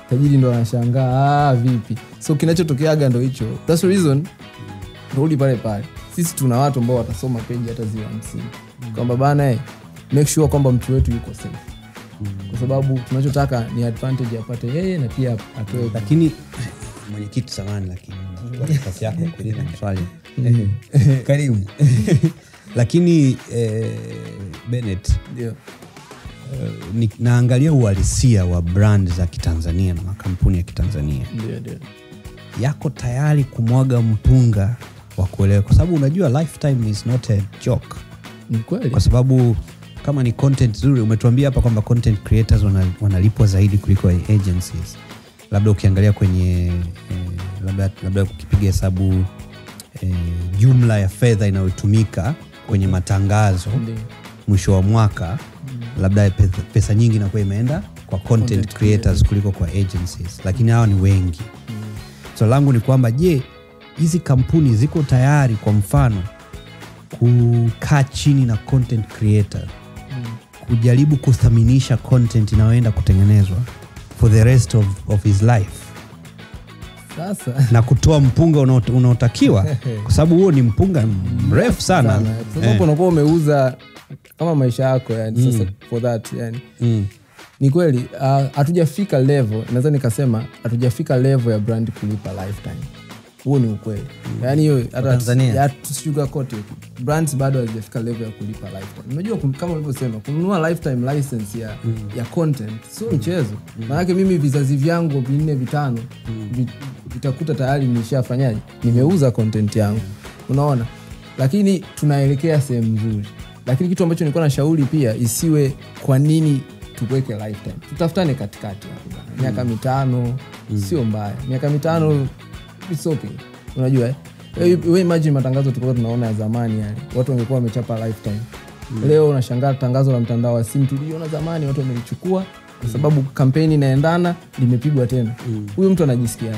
Tajiri ndo anashangaa vipi. So kinachotokeaga ndo hicho. That's the reason rudi pale. Sisi tuna watu ambao watasoma page hata ziwe 50. Kwamba bana make sure kwamba mtu wetu yuko safe. Kwa sababu tunachotaka ni advantage apate yeye na pia atoe.
Lakini mwenyekiti samani, lakini nafasi yako kuuliza swali. Karibu. Lakini Bennett,
ndio
naangalia uhalisia wa brand za Kitanzania na makampuni ya Kitanzania.
Ndio.
Yako tayari kumwaga mpunga wa kuelewa, kwa sababu unajua lifetime is not a joke.
Ni kweli.
Kwa sababu kama ni content nzuri, umetuambia hapa kwamba content creators wanalipwa zaidi kuliko agencies. Labda ukiangalia kwenye labda ukipiga hesabu jumla ya fedha inayotumika kwenye matangazo mwisho wa mwaka, labda pesa nyingi inakuwa imeenda kwa content creators kuliko kwa agencies, lakini hawa ni wengi. So langu ni kwamba je, hizi kampuni ziko tayari kwa mfano kukaa chini na content creator kujaribu kuthaminisha content inayoenda kutengenezwa for the rest of his life
sasa,
na kutoa mpunga unaotakiwa kwa sababu huo ni mpunga mrefu sana.
Sasa unakuwa umeuza kama maisha yako yani. Sasa for that yani ni kweli hatujafika level, naweza nikasema hatujafika level ya brand kulipa lifetime. Huo ni ukweli. Yaani hiyo hata Tanzania sugar coat brands bado hazijafika level ya kulipa lifetime. Unajua kama ulivyosema kununua lifetime license ya content sio mchezo. Maana mimi vizazi vyangu 4-5 vitakuta tayari nimeshafanyaje, nimeuza content yangu. Unaona? Lakini tunaelekea sehemu nzuri. Lakini kitu ambacho nilikuwa nashauri pia isiwe kwa nini tuweke lifetime. Tutafutane katikati hapo bana. Miaka 5 sio mbaya. Miaka 5 it's okay. Unajua wewe imagine matangazo tulikuwa tunaona ya zamani yani. Watu wangekuwa wamechapa lifetime. Leo unashangaa tangazo la mtandao wa simu tuliona zamani watu wamelichukua kwa sababu kampeni inaendana, limepigwa tena. Huyo mtu anajisikiaje?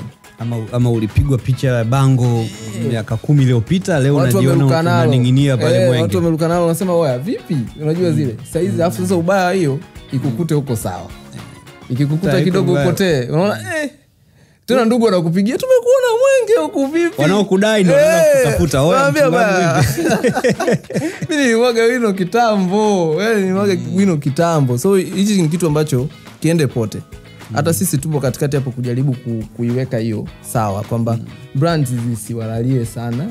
Ama ulipigwa picha ya bango miaka 10 iliyopita, leo unajiona unaning'inia pale Mwenge.
Watu wameruka nalo wanasema oya vipi? Unajua zile. Saizi afu sasa ubaya hiyo ikukute huko sawa. Ikikukuta kidogo upotee. Unaona tena ndugu wanakupigia tumekuona Mwenge huko vipi?
Wanaokudai ndio wanakutafuta.
Mimi nilimwaga wino kitambo. Wewe nilimwaga wino kitambo. So hichi ni kitu ambacho kiende pote. Hata sisi tupo katikati hapo kujaribu kuiweka hiyo sawa kwamba brands zisiwalalie sana.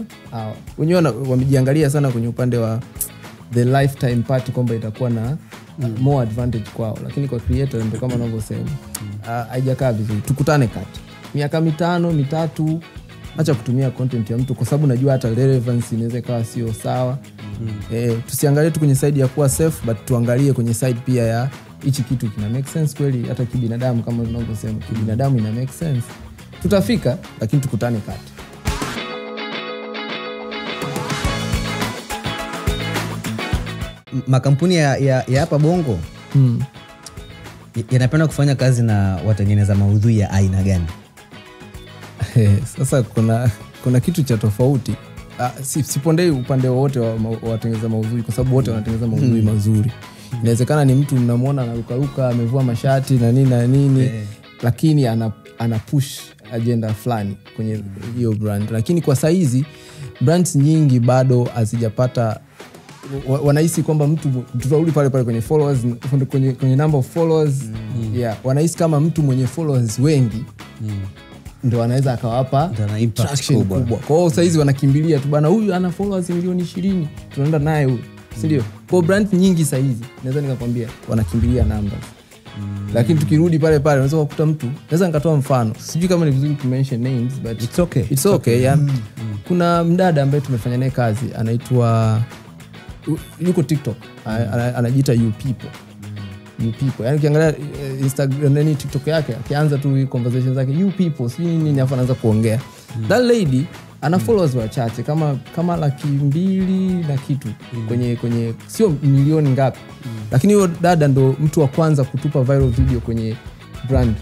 Wenyewe wamejiangalia sana kwenye upande wa the lifetime part kwamba itakuwa na more advantage kwao, lakini kwa creator ndio kama unavyosema haijakaa vizuri. Tukutane kati miaka 5, 3 acha kutumia content ya mtu kwa sababu najua hata relevance inaweza ikawa sio sawa. Tusiangalie tu kwenye side ya kuwa safe, but tuangalie kwenye side pia ya hichi kitu kina make sense kweli hata kibinadamu, kama tunavyosema kibinadamu ina make sense. Tutafika, lakini tukutane kati.
Makampuni ya hapa Bongo yanapenda kufanya kazi na watengeneza maudhui ya aina gani?
Sasa kuna kitu cha tofauti. Sipondei upande wote wa watengeneza maudhui kwa sababu wote wanatengeneza maudhui mazuri. Inawezekana ni mtu mnamwona anarukaruka amevua mashati na nini lakini ana push agenda fulani kwenye hiyo brand. Lakini kwa saizi brands nyingi bado hazijapata, wanahisi kwamba mtu, tutarudi pale kwenye followers, kwenye number of followers. Wanahisi kama mtu mwenye followers wengi ndo anaweza akawapa traction kubwa. Kwa hiyo saizi wanakimbilia tu bana, huyu ana followers milioni 20 tunaenda naye huyu, si ndio? Kwa brand nyingi saizi naweza nikakwambia wanakimbilia numbers. Lakini tukirudi pale unaweza kukuta mtu, naweza nikatoa mfano, sijui kama ni vizuri to mention names but it's okay. Kuna mdada ambaye tumefanya naye kazi anaitwa, yuko TikTok, anajiita You People. Yaani ukiangalia Instagram TikTok yake, akianza tu conversation zake You People sijui nini, afa anaanza kuongea. That lady ana followers wachache kama 200,000 na kitu kwenye sio milioni ngapi. Lakini huyo dada ndo mtu wa kwanza kutupa viral video kwenye brand.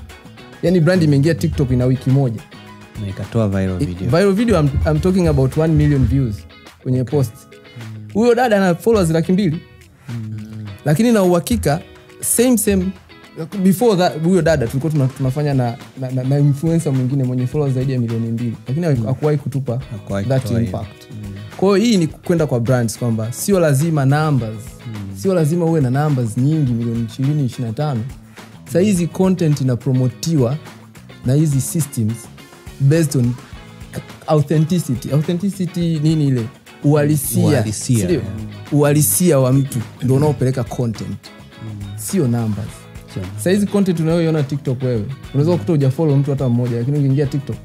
Yaani brand imeingia TikTok ina wiki moja
na ikatoa viral video.
Viral video I'm talking about 1 million views kwenye post. Huyo dada ana followers 200,000. Lakini na uhakika same before that huyo dada tulikuwa tunafanya na influencer mwingine mwenye followers zaidi ya milioni 2, lakini hakuwahi kutupa that impact. Kwa hiyo hii ni kwenda kwa brands kwamba sio lazima numbers, sio lazima uwe na numbers nyingi milioni 20 25. Sasa hizi content inapromotiwa na hizi systems based on authenticity nini ile uhalisia. Sio uhalisia wa mtu ndio unaopeleka content, sio numbers. Sasa hizi content unayoiona TikTok wewe unaweza kukuta hujafollow mtu hata mmoja, lakini ukiingia TikTok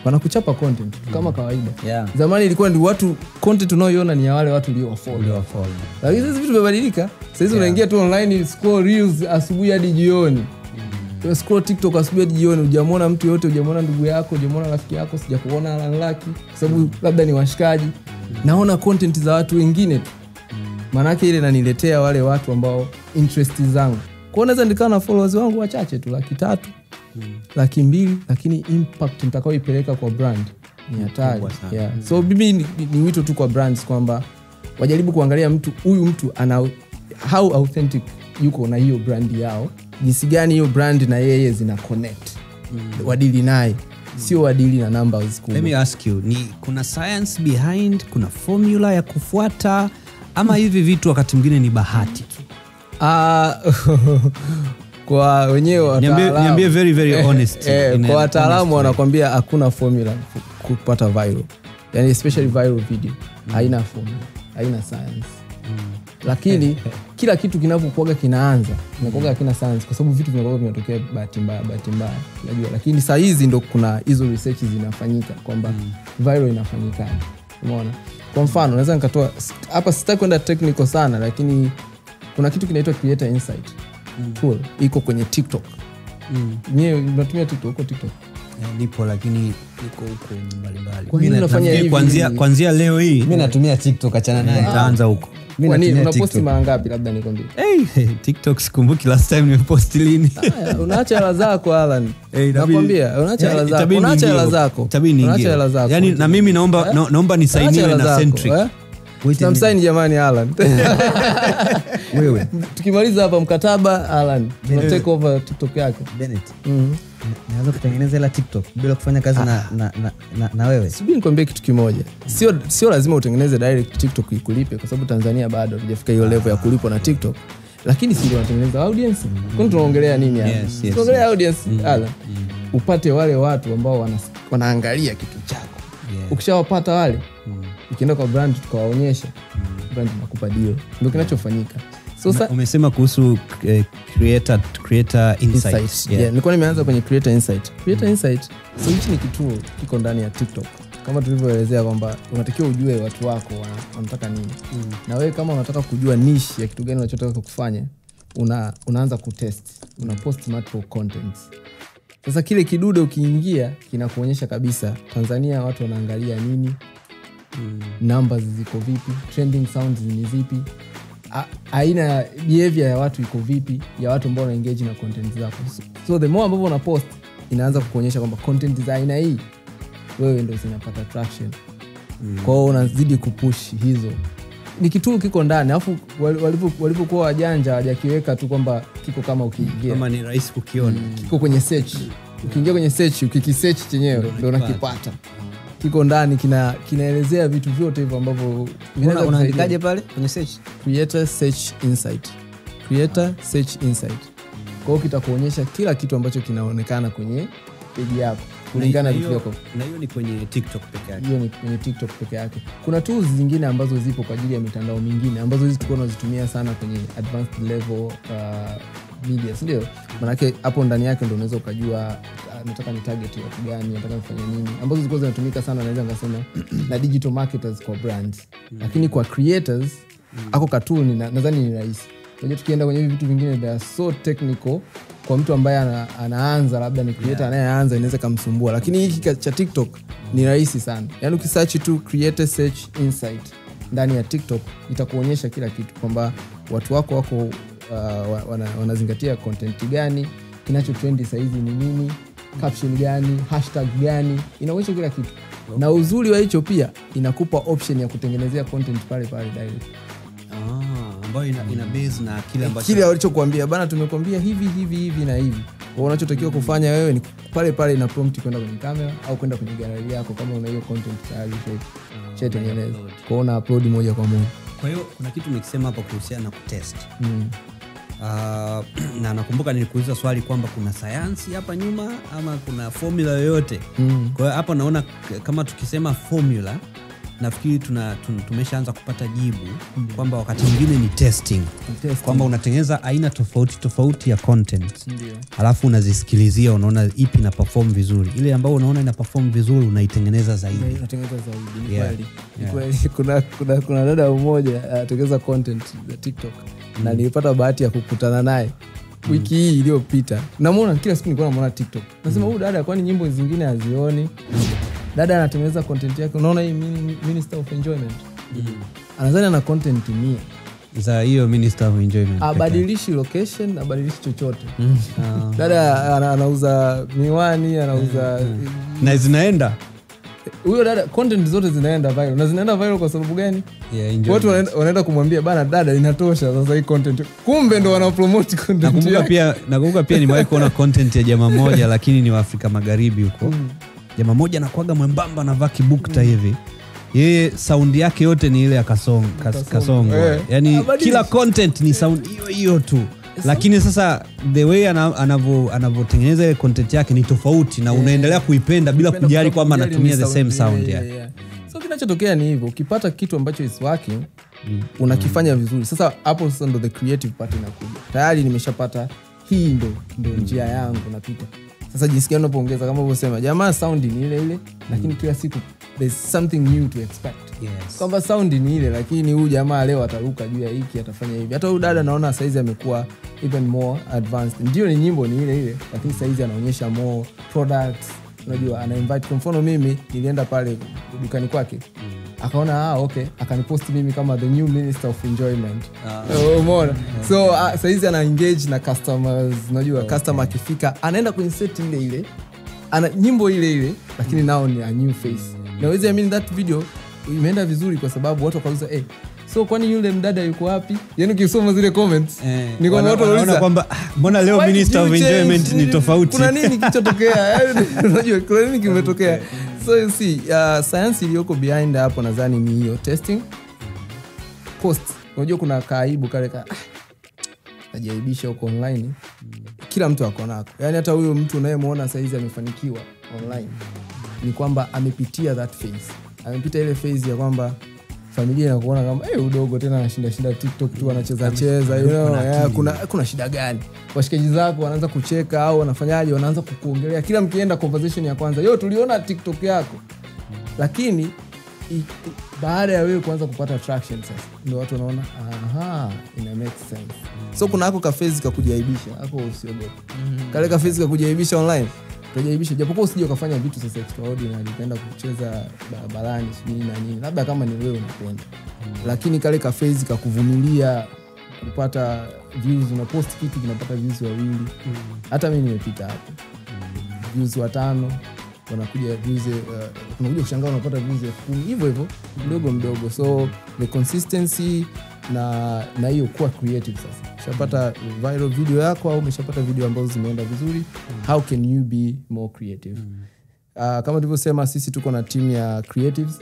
wanakuchapa content kama kawaida. Zamani ilikuwa ni watu content unayoiona ni ya wale watu uliowafollow. Lakini sasa vitu vimebadilika. Sasa hizi unaingia tu online, scroll reels asubuhi hadi jioni. Scroll TikTok asubuhi hadi jioni, hujamwona mtu yote, hujamwona ndugu yako, hujamwona rafiki yako, sijakuona Alan Lucky kwa sababu labda ni washikaji. Naona content za watu wengine tu. Manake ile inaniletea wale watu ambao interest zangu. Kwa naweza nikawa na followers wangu wachache tu 300,000, 200,000, lakini impact nitakayoipeleka kwa brand ni hatari. So mimi ni wito tu kwa brands kwamba wajaribu kuangalia huyu mtu ana how authentic yuko na hiyo brand yao, jinsi gani hiyo brand na yeye zina connect. Wadili naye, sio wadili na numbers kubwa.
Let me ask you, kuna science behind, kuna formula ya kufuata ama hivi vitu wakati mwingine ni bahati tu?
Kwa wenyewe wataalamu,
niambie very honest.
Kwa wataalamu wanakuambia hakuna formula kupata viral. Yani especially viral video haina formula, haina science. Lakini kila kitu kinapokuwa kinaanza kinakuwa kina science kwa sababu vitu vinakuwa vinatokea bahati mbaya unajua. Lakini saa hizi ndo kuna hizo research zinafanyika kwamba viral inafanyikaje. Umeona? Kwa mfano naweza nikatoa hapa, sitaki kwenda technical sana, lakini kuna kitu kinaitwa Creator Insight tool iko kwenye TikTok. Mimi natumia TikTok, uko TikTok?
Nipo, lakini niko huko mbalimbali.
Mimi nafanya hivi
kuanzia leo hii.
Mimi natumia TikTok, achana naye.
Nitaanza huko.
Kwa nini unaposti mara ngapi labda nikwambie?
TikTok sikumbuki last time nimeposti lini.
Unaacha hela zako Alan. Nakwambia unaacha hela zako. Unaacha hela zako.
Yaani na mimi naomba nisainiwe na Centric.
Tunamsaini jamani Alan.
Wewe.
Tukimaliza hapa mkataba Alan, tuna take over TikTok yako.
Bennett. Naweza kutengeneza ile TikTok bila kufanya kazi na wewe.
Subiri nikwambie kitu kimoja. Sio lazima utengeneze direct TikTok ikulipe kwa sababu Tanzania bado hatujafika hiyo level ya kulipwa na TikTok. Lakini sisi tunatengeneza audience. Kwani tunaongelea nini hapa? Tunaongelea audience Alan. Upate wale watu ambao wanaangalia kitu chako. Ukishawapata wale, ukienda kwa brand tukawaonyesha, brand inakupa deal. Ndio kinachofanyika.
Umesema kuhusu creator insight.
Yeah, nilikuwa nimeanza kwenye creator insight. Creator insight so hichi ni kituo kiko ndani ya TikTok. Kama tulivyoelezea kwamba unatakiwa ujue watu wako wanataka nini. Na wewe kama unataka kujua niche ya kitu gani unachotaka kufanya, unaanza kutest. Una post multiple contents. Sasa kile kidude ukiingia kinakuonyesha kabisa Tanzania watu wanaangalia nini, numbers ziko vipi, trending sounds ni zipi, aina behavior ya watu iko vipi, ya watu ambao wana engage na content zako. So the more ambavyo una post inaanza kukuonyesha kwamba content za aina hii wewe ndio zinapata traction. Kwa hiyo unazidi kupush hizo. Ni kitu kiko ndani, alafu walipokuwa wajanja hawajakiweka tu kwamba kiko kama ukiingia
kama ni rahisi kukiona.
Kiko kwenye search. Ukiingia kwenye search, ukikisearch chenyewe ndio unakipata. Kiko ndani kinaelezea vitu vyote hivyo ambavyo
unaandikaje pale kwenye search?
Creator search insight. Creator search insight. Kwa hiyo kitakuonyesha kila kitu ambacho kinaonekana kwenye page yako kulingana na vitu vyako.
Na hiyo ni kwenye TikTok peke yake.
Hiyo ni kwenye TikTok peke yake. Kuna tools zingine ambazo zipo kwa ajili ya mitandao mingine ambazo hizi tulikuwa tunazitumia sana kwenye advanced level media, ndio? Maana hapo ndani yake ndio unaweza ukajua nataka ni target ya watu gani, nataka nifanye nini, ambazo zilikuwa zinatumika sana naweza ngasema na digital marketers kwa brands. Lakini kwa creators ako katool nadhani ni rahisi. Unajua tukienda kwenye hivi vitu vingine they are so technical, kwa mtu ambaye anaanza labda ni creator anayeanza inaweza kumsumbua, lakini hiki cha TikTok ni rahisi sana. Yaani ukisearch tu creator search insight ndani ya TikTok itakuonyesha kila kitu kwamba watu wako wanazingatia content gani, kinacho trend sasa hizi ni nini, caption gani, hashtag gani, inaonyesha kila kitu. Na uzuri wa hicho pia inakupa option ya kutengenezea content pale direct.
Ambayo ina base na
kile walichokuambia bana, tumekwambia hivi na hivi. Kwa unachotakiwa kufanya wewe ni pale ina prompt kwenda kwenye kamera au kwenda kwenye gallery yako kama una hiyo content tayari tengeneza. Kwa una upload moja kwa moja.
Kwa hiyo kuna kitu nikisema hapa kuhusiana na kutest. Na nakumbuka nilikuuliza swali kwamba kuna sayansi hapa nyuma ama kuna formula yoyote. Kwa hiyo hapa naona kama tukisema formula nafikiri tumeshaanza kupata jibu kwamba wakati mwingine ni testing. Kwamba unatengeneza aina tofauti ya content.
Ndio.
Alafu unazisikilizia unaona ipi ina perform vizuri. Ile ambayo unaona ina perform vizuri unaitengeneza zaidi.
Ni kweli. Kuna dada mmoja anatengeneza content za TikTok na nilipata bahati ya kukutana naye wiki hii iliyopita. Namuona kila siku nilikuwa namuona TikTok. Nasema huyu dada kwani nyimbo zingine hazioni? Dada anatengeneza content yake. Unaona hii Minister of Enjoyment. Anadhani ana content mia
za hiyo Minister of Enjoyment.
Abadilishi location, abadilishi chochote. Dada anauza miwani, anauza
na zinaenda.
Huyo dada content zote zinaenda viral. Na zinaenda viral kwa sababu gani? Watu wanaenda kumwambia bana dada inatosha sasa hii content. Kumbe ndo wana promote content.
Nakumbuka pia nimewahi kuona content ya jamaa moja lakini ni wa Afrika Magharibi huko. Jamaa moja anakuaga mwembamba anavaa kibukta hivi. Yeye sound yake yote ni ile ya kasongo. Yaani kila content ni sound hiyo tu. Lakini sasa the way anavyotengeneza ile content yake ni tofauti na unaendelea kuipenda bila kujali kwamba anatumia the same sound.
So kinachotokea ni hivyo, ukipata kitu ambacho is working unakifanya vizuri. Sasa hapo sasa ndo the creative part inakuja. Tayari nimeshapata hii ndo njia yangu napita. Sasa jinsi gani unapoongeza kama ulivyosema jamaa sound ni ile lakini kila siku there's something new to expect. Kwamba sound ni ile lakini huyu jamaa leo ataruka juu ya hiki atafanya hivi. Hata huyu dada naona saizi amekuwa even more advanced. Ndio ni nyimbo ni ile lakini saizi anaonyesha more products. Unajua ana invite kwa mfano mimi nilienda pale dukani kwake. Akaona okay akanipost mimi kama the new Minister of Enjoyment. Umeona? So saizi ana engage na customers. Unajua customer akifika anaenda kwenye set ile ana nyimbo ile lakini nao ni a new face. Na wewe I mean that video imeenda vizuri kwa sababu watu wakauliza so kwani yule mdada yuko wapi? Yaani ukisoma zile comments ni kwamba watu wanaona
kwamba mbona leo Minister of Enjoyment ni tofauti.
Kuna nini kilichotokea? Unajua kuna nini kimetokea? So you see science iliyoko behind hapo nadhani ni hiyo testing. Post. Unajua kuna kaibu kale ajaibisha huko online. Kila mtu ako nako. Yaani hata huyo mtu unayemuona sasa hizi amefanikiwa online ni kwamba amepitia that phase. Amepita ile phase ya kwamba familia inakuona kama udogo tena anashinda TikTok tu anacheza kuna shida gani? Washikaji zako wanaanza kucheka au wanafanyaje, wanaanza kukuongelea kila mkienda conversation ya kwanza tuliona TikTok yako. Lakini baada ya wewe kuanza kupata traction sasa ndio watu wanaona ina make sense. So kuna hako kafezi kakujaibisha hapo, usiogope. Kale kafezi kakujaibisha online tujaibisha, japokuwa usije ukafanya vitu sasa extraordinary ukaenda kucheza barabarani sijui na nini, labda kama ni wewe unapenda. Lakini kale kafezi kakuvumilia kupata views, una post kitu kinapata views 2. Hata mimi nimepita hapo. Views 5 wanakuja views unakuja kushangaa unapata views 10 hivyo mdogo. So the consistency na hiyo kuwa creative sasa. Ushapata viral video yako au umeshapata video ambazo zimeenda vizuri, how can you be more creative? Kama tulivyosema sisi tuko na team ya creatives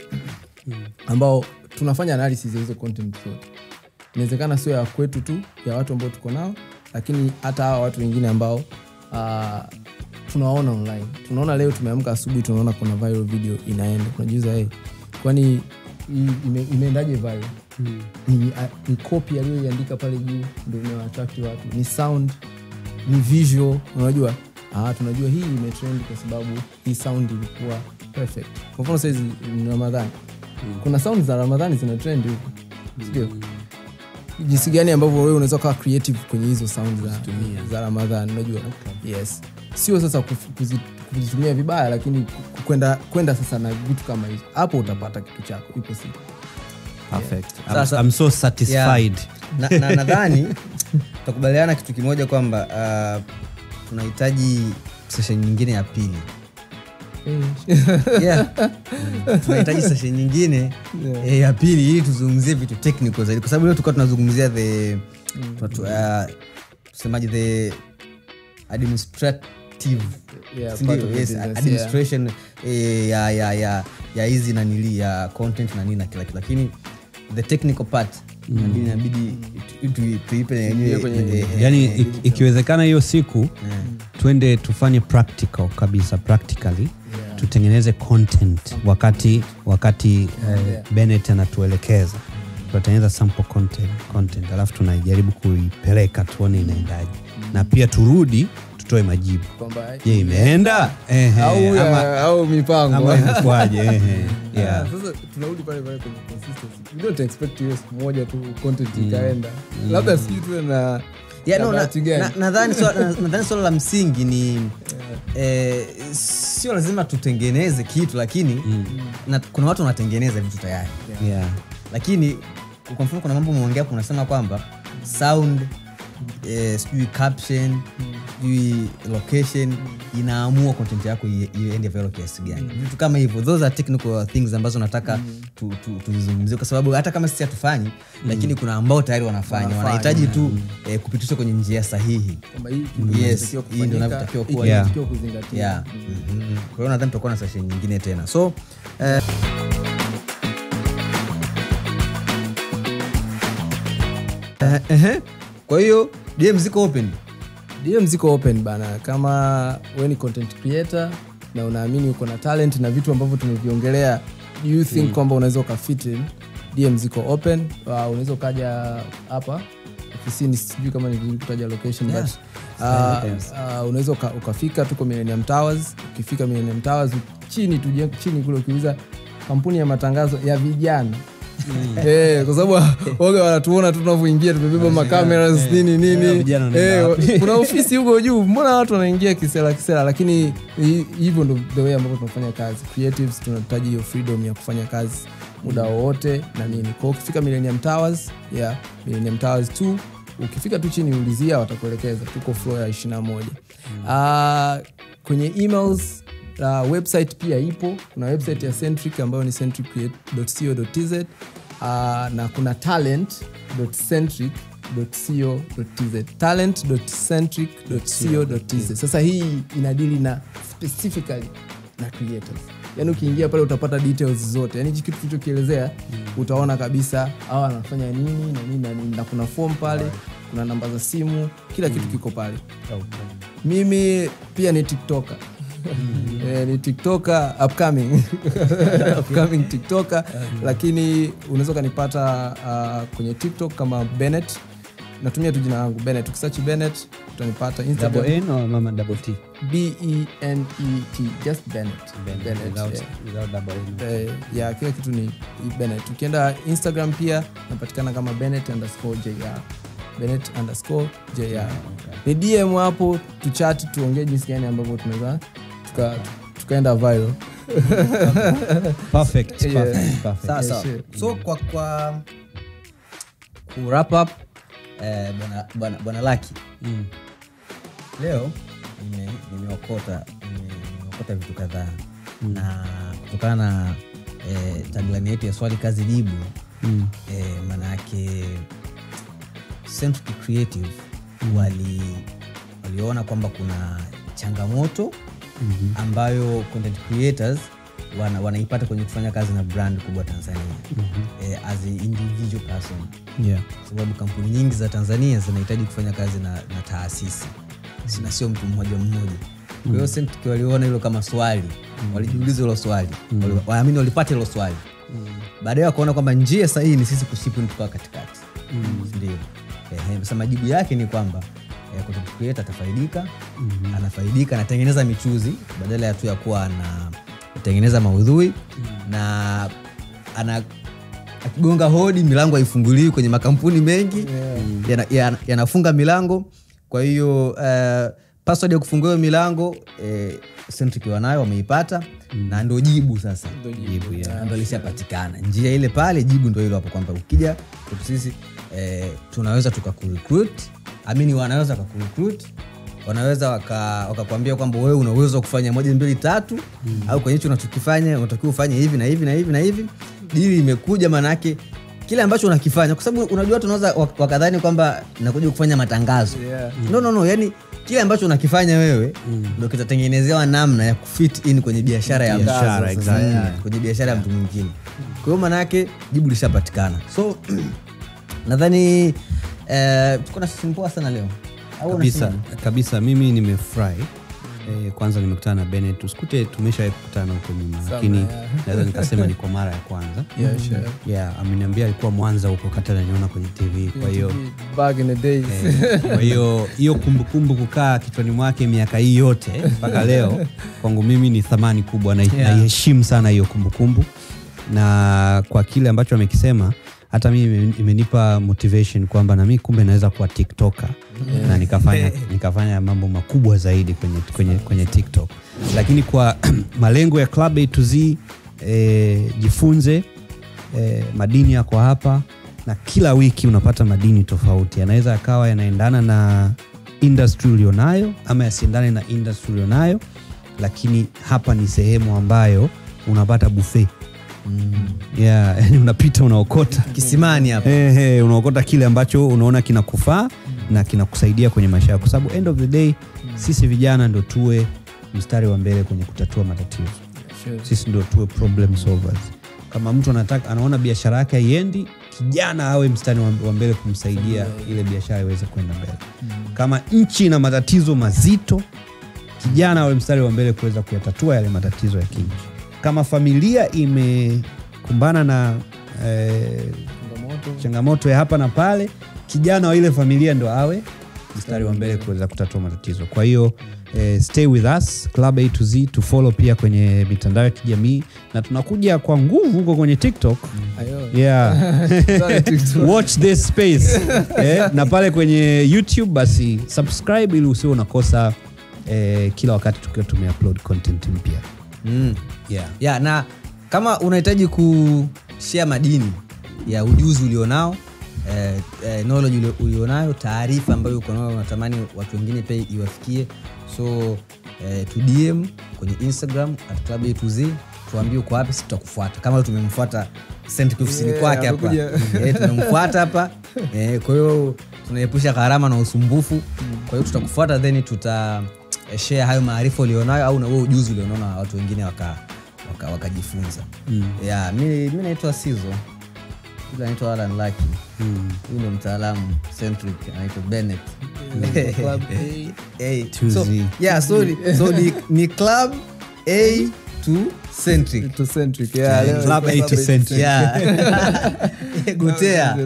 ambao tunafanya analysis ya hizo content zote. Inawezekana sio ya kwetu tu, ya watu ambao tuko nao, lakini hata hawa watu wengine ambao tunaona online. Tunaona leo tumeamka asubuhi tunaona kuna viral video inaenda. Tunajiuliza kwani imeendaje viral? Ni copy aliyoiandika pale juu ndio inaattract watu, ni sound, ni visual, unajua tunajua hii imetrend kwa sababu hii sound ilikuwa perfect. Kwa mfano sasa ni Ramadhani, kuna sound za Ramadhani zina trend huko, sio? Jinsi gani ambavyo wewe unaweza kuwa creative kwenye hizo sound za Ramadhani, unajua? Yes, sio sasa kuzitumia vibaya, lakini kwenda sasa na vitu kama hizo, hapo utapata kitu chako, ipo siku.
Perfect. I'm so satisfied.
Nadhani tutakubaliana kitu kimoja kwamba tunahitaji session nyingine ya pili. Tunahitaji session nyingine ya pili ili tuzungumzie vitu technical zaidi, kwa sababu leo tulikuwa tunazungumzia the the administrative administration ya hizi nanili ya content na nini na kila kitu, lakini the technical part inabidi tuipe yenyewe.
Yani ikiwezekana hiyo siku twende tufanye practical kabisa, practically tutengeneze content wakati Bennett anatuelekeza. Tutatengeneza sample content alafu tunajaribu kuipeleka tuone inaendaje, na pia turudi tutoe majibu kwamba imeenda
au mipango
ama inakuaje.
Sasa tunarudi pale kwenye consistency. You don't expect hiyo siku moja tu content ikaenda. Labda sisi tu na nadhani swala la msingi ni sio lazima tutengeneze kitu, lakini kuna watu wanatengeneza vitu tayari. Lakini kwa mfano kuna mambo umeongea, unasema kwamba sound, sijui caption, sijui location inaamua content yako iende viral kiasi gani. Vitu kama hivyo, those are technical things ambazo nataka tuzungumzie, kwa sababu hata kama sisi hatufanyi, lakini kuna ambao tayari wanafanya, wanahitaji tu kupitishwa kwenye njia sahihi. Kwamba hii ndio inavyotakiwa kuwa, inatakiwa kuzingatia. Kwa hiyo nadhani tutakuwa na session nyingine tena. So kwa hiyo DM ziko open bana. Kama wewe ni content creator na unaamini uko na talent na vitu ambavyo tumeviongelea, do you think kwamba unaweza ukafit in, DM ziko open. Unaweza ukaja hapa ofisini, sijui kama ni vizuri kutaja location, but unaweza ukafika, tuko Millennium Towers. Ukifika Millennium Towers chini kule ukiuliza kampuni ya matangazo ya vijana, kwa sababu wao wanatuona tunavyoingia, tumebeba makameras nini. Kuna ofisi huko juu, mbona watu wanaingia kisela, lakini hivyo ndio the way ambapo tunafanya kazi. Creatives tunahitaji hiyo freedom ya kufanya kazi muda wote na nini. Kwa ukifika Millennium Towers, Millennium Towers 2, ukifika tu chini ulizia, watakuelekeza. Tuko floor ya 21. Kwenye emails, website pia ipo. Kuna website ya Centric ambayo ni centric.co.tz, na kuna talent.centric.co.tz, talent.centric.co.tz. Sasa hii inadili na specifically na creators. Yani ukiingia pale utapata details zote. Yani kitu kilichokielezea utaona kabisa hawa wanafanya nini na nini, na kuna form pale, kuna namba za simu, kila kitu kiko pale. Mimi pia ni TikToker. Ni TikToker upcoming upcoming TikToker. Lakini unaweza kanipata kwenye TikTok kama Bennett. Natumia tu jina langu Bennett. Ukisearch Bennett utanipata. Instagram
double N or mama double T?
BENET, just Bennett.
Without double N.
Kila kitu ni Bennett. Ukienda Instagram pia napatikana kama Bennett_JR. Bennett_JR. Ni DM hapo, tuchat, tuongee jinsi gani ambavyo tunaweza tukaenda viral.
Perfect.
Sasa so kwa ku wrap up bwana Lucky. Leo nimeokota vitu kadhaa na kutokana na tagline yetu ya swali kazi jibu. Maana yake Centric Creative waliona kwamba kuna changamoto ambayo content creators wanaipata kwenye kufanya kazi na brand kubwa Tanzania as an individual person. Sababu kampuni nyingi za Tanzania zinahitaji kufanya kazi na taasisi, sio mtu mmoja. Kwa hiyo Centric waliona hilo kama swali, walijiuliza hilo swali, waamini walipata hilo swali. Baadaye wakaona kwamba njia sahihi ni sisi kushipu tukawa katikati. Ndio. Sasa majibu yake ni kwamba content creator atafaidika, anafaidika, anatengeneza michuzi badala ya tu ya kuwa anatengeneza maudhui, na akigonga hodi milango haifunguliwi kwenye makampuni mengi, yanafunga milango. Kwa hiyo password ya kufungua milango Centric wanayo, wameipata, na ndio jibu sasa. Ndio lishapatikana. Njia ile pale, jibu ndio hilo hapo kwamba ukija kwetu sisi tunaweza tukakurecruit. Wanaweza kukurecruit, wanaweza wakakwambia kwamba wewe una uwezo wa kufanya 1 2 3 au kwenye hicho unachokifanya unatakiwa ufanye hivi na hivi na hivi na hivi. Dili imekuja, maana yake kile ambacho unakifanya, kwa sababu unajua tunaweza wakadhani kwamba nakuja kufanya matangazo. No, yani kile ambacho unakifanya wewe ndio kitatengenezewa namna ya kufit in kwenye biashara ya kwenye biashara ya mtu mwingine. Kwa hiyo maana yake jibu lishapatikana. So nadhani tuko na sisi mpoa sana leo.
Kabisa mimi nimefurahi. Kwanza nimekutana na Bennett. Usikute tumeshakutana huko nyuma, lakini naweza nikasema ni kwa mara ya kwanza. Ameniambia alikuwa Mwanza huko kata ananiona kwenye TV. Kwa hiyo
back in the days.
Kwa hiyo kumbukumbu kukaa kichwani mwake miaka hii yote mpaka leo, kwangu mimi ni thamani kubwa, na naiheshimu sana hiyo kumbukumbu. Na kwa kile ambacho amekisema, hata mimi imenipa motivation kwamba na mimi kumbe naweza kuwa TikToker na nikafanya mambo makubwa zaidi kwenye TikTok. Lakini kwa malengo ya Club A to Z, jifunze, madini yako hapa, na kila wiki unapata madini tofauti. Yanaweza yakawa yanaendana na industry ulionayo ama yasiendane na industry ulionayo, lakini hapa ni sehemu ambayo unapata buffet. Yani unapita unaokota
kisimani hapa.
Unaokota kile ambacho unaona kinakufaa na kinakusaidia kwenye maisha yako, kwa sababu end of the day sisi vijana ndio tuwe mstari wa mbele kwenye kutatua matatizo. Sisi ndio tuwe problem solvers. Kama mtu anaona biashara yake haiendi, kijana awe mstari wa mbele kumsaidia ile biashara iweze kwenda mbele. Kama nchi ina matatizo mazito, kijana awe mstari wa mbele kuweza kuyatatua yale matatizo ya kinchi. Kama familia imekumbana na changamoto ya hapa na pale, kijana wa ile familia ndo awe mstari wa mbele kuweza kutatua matatizo. Kwa hiyo stay with us, Club A to Z, to follow pia kwenye mitandao ya kijamii, na tunakuja kwa nguvu huko kwenye TikTok. Watch this space. Na pale kwenye YouTube basi subscribe ili usiwe unakosa kila wakati tukiwa tumeupload content mpya.
Na kama unahitaji kushare madini ya ujuzi ulionao, knowledge ulionayo, taarifa ambayo uko nayo unatamani watu wengine pia iwafikie, so tu DM kwenye Instagram @Club A to Z, tuambie uko wapi, sisi tutakufuata. Kama tumemfuata Centric ofisini kwake hapa, tumemfuata hapa. Kwa hiyo tunaepusha gharama na usumbufu. Kwa hiyo tutakufuata, then share hayo maarifa ulionayo au na wewe ujuzi ulionao na watu wengine wakajifunza. Mimi naitwa Sizo. Yule anaitwa Alan Lucky. Huyu ni mtaalamu centric anaitwa Bennett.
Club
A
to
so,
Z.
yeah, so ni club A to centric.
to centric. Yeah, leo
Club
ni
A to centric.
Yeah. Gutea.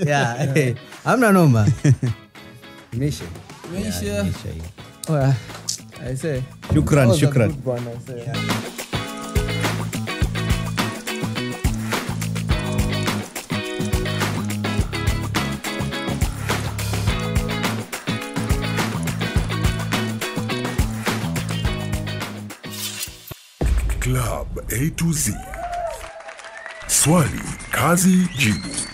Yeah. Hamna noma. Imeisha.
Imeisha. Oh, I say.
Shukran,
that was a
shukran.
good one, I say.
Club A to Z. Swali, kazi, jibu.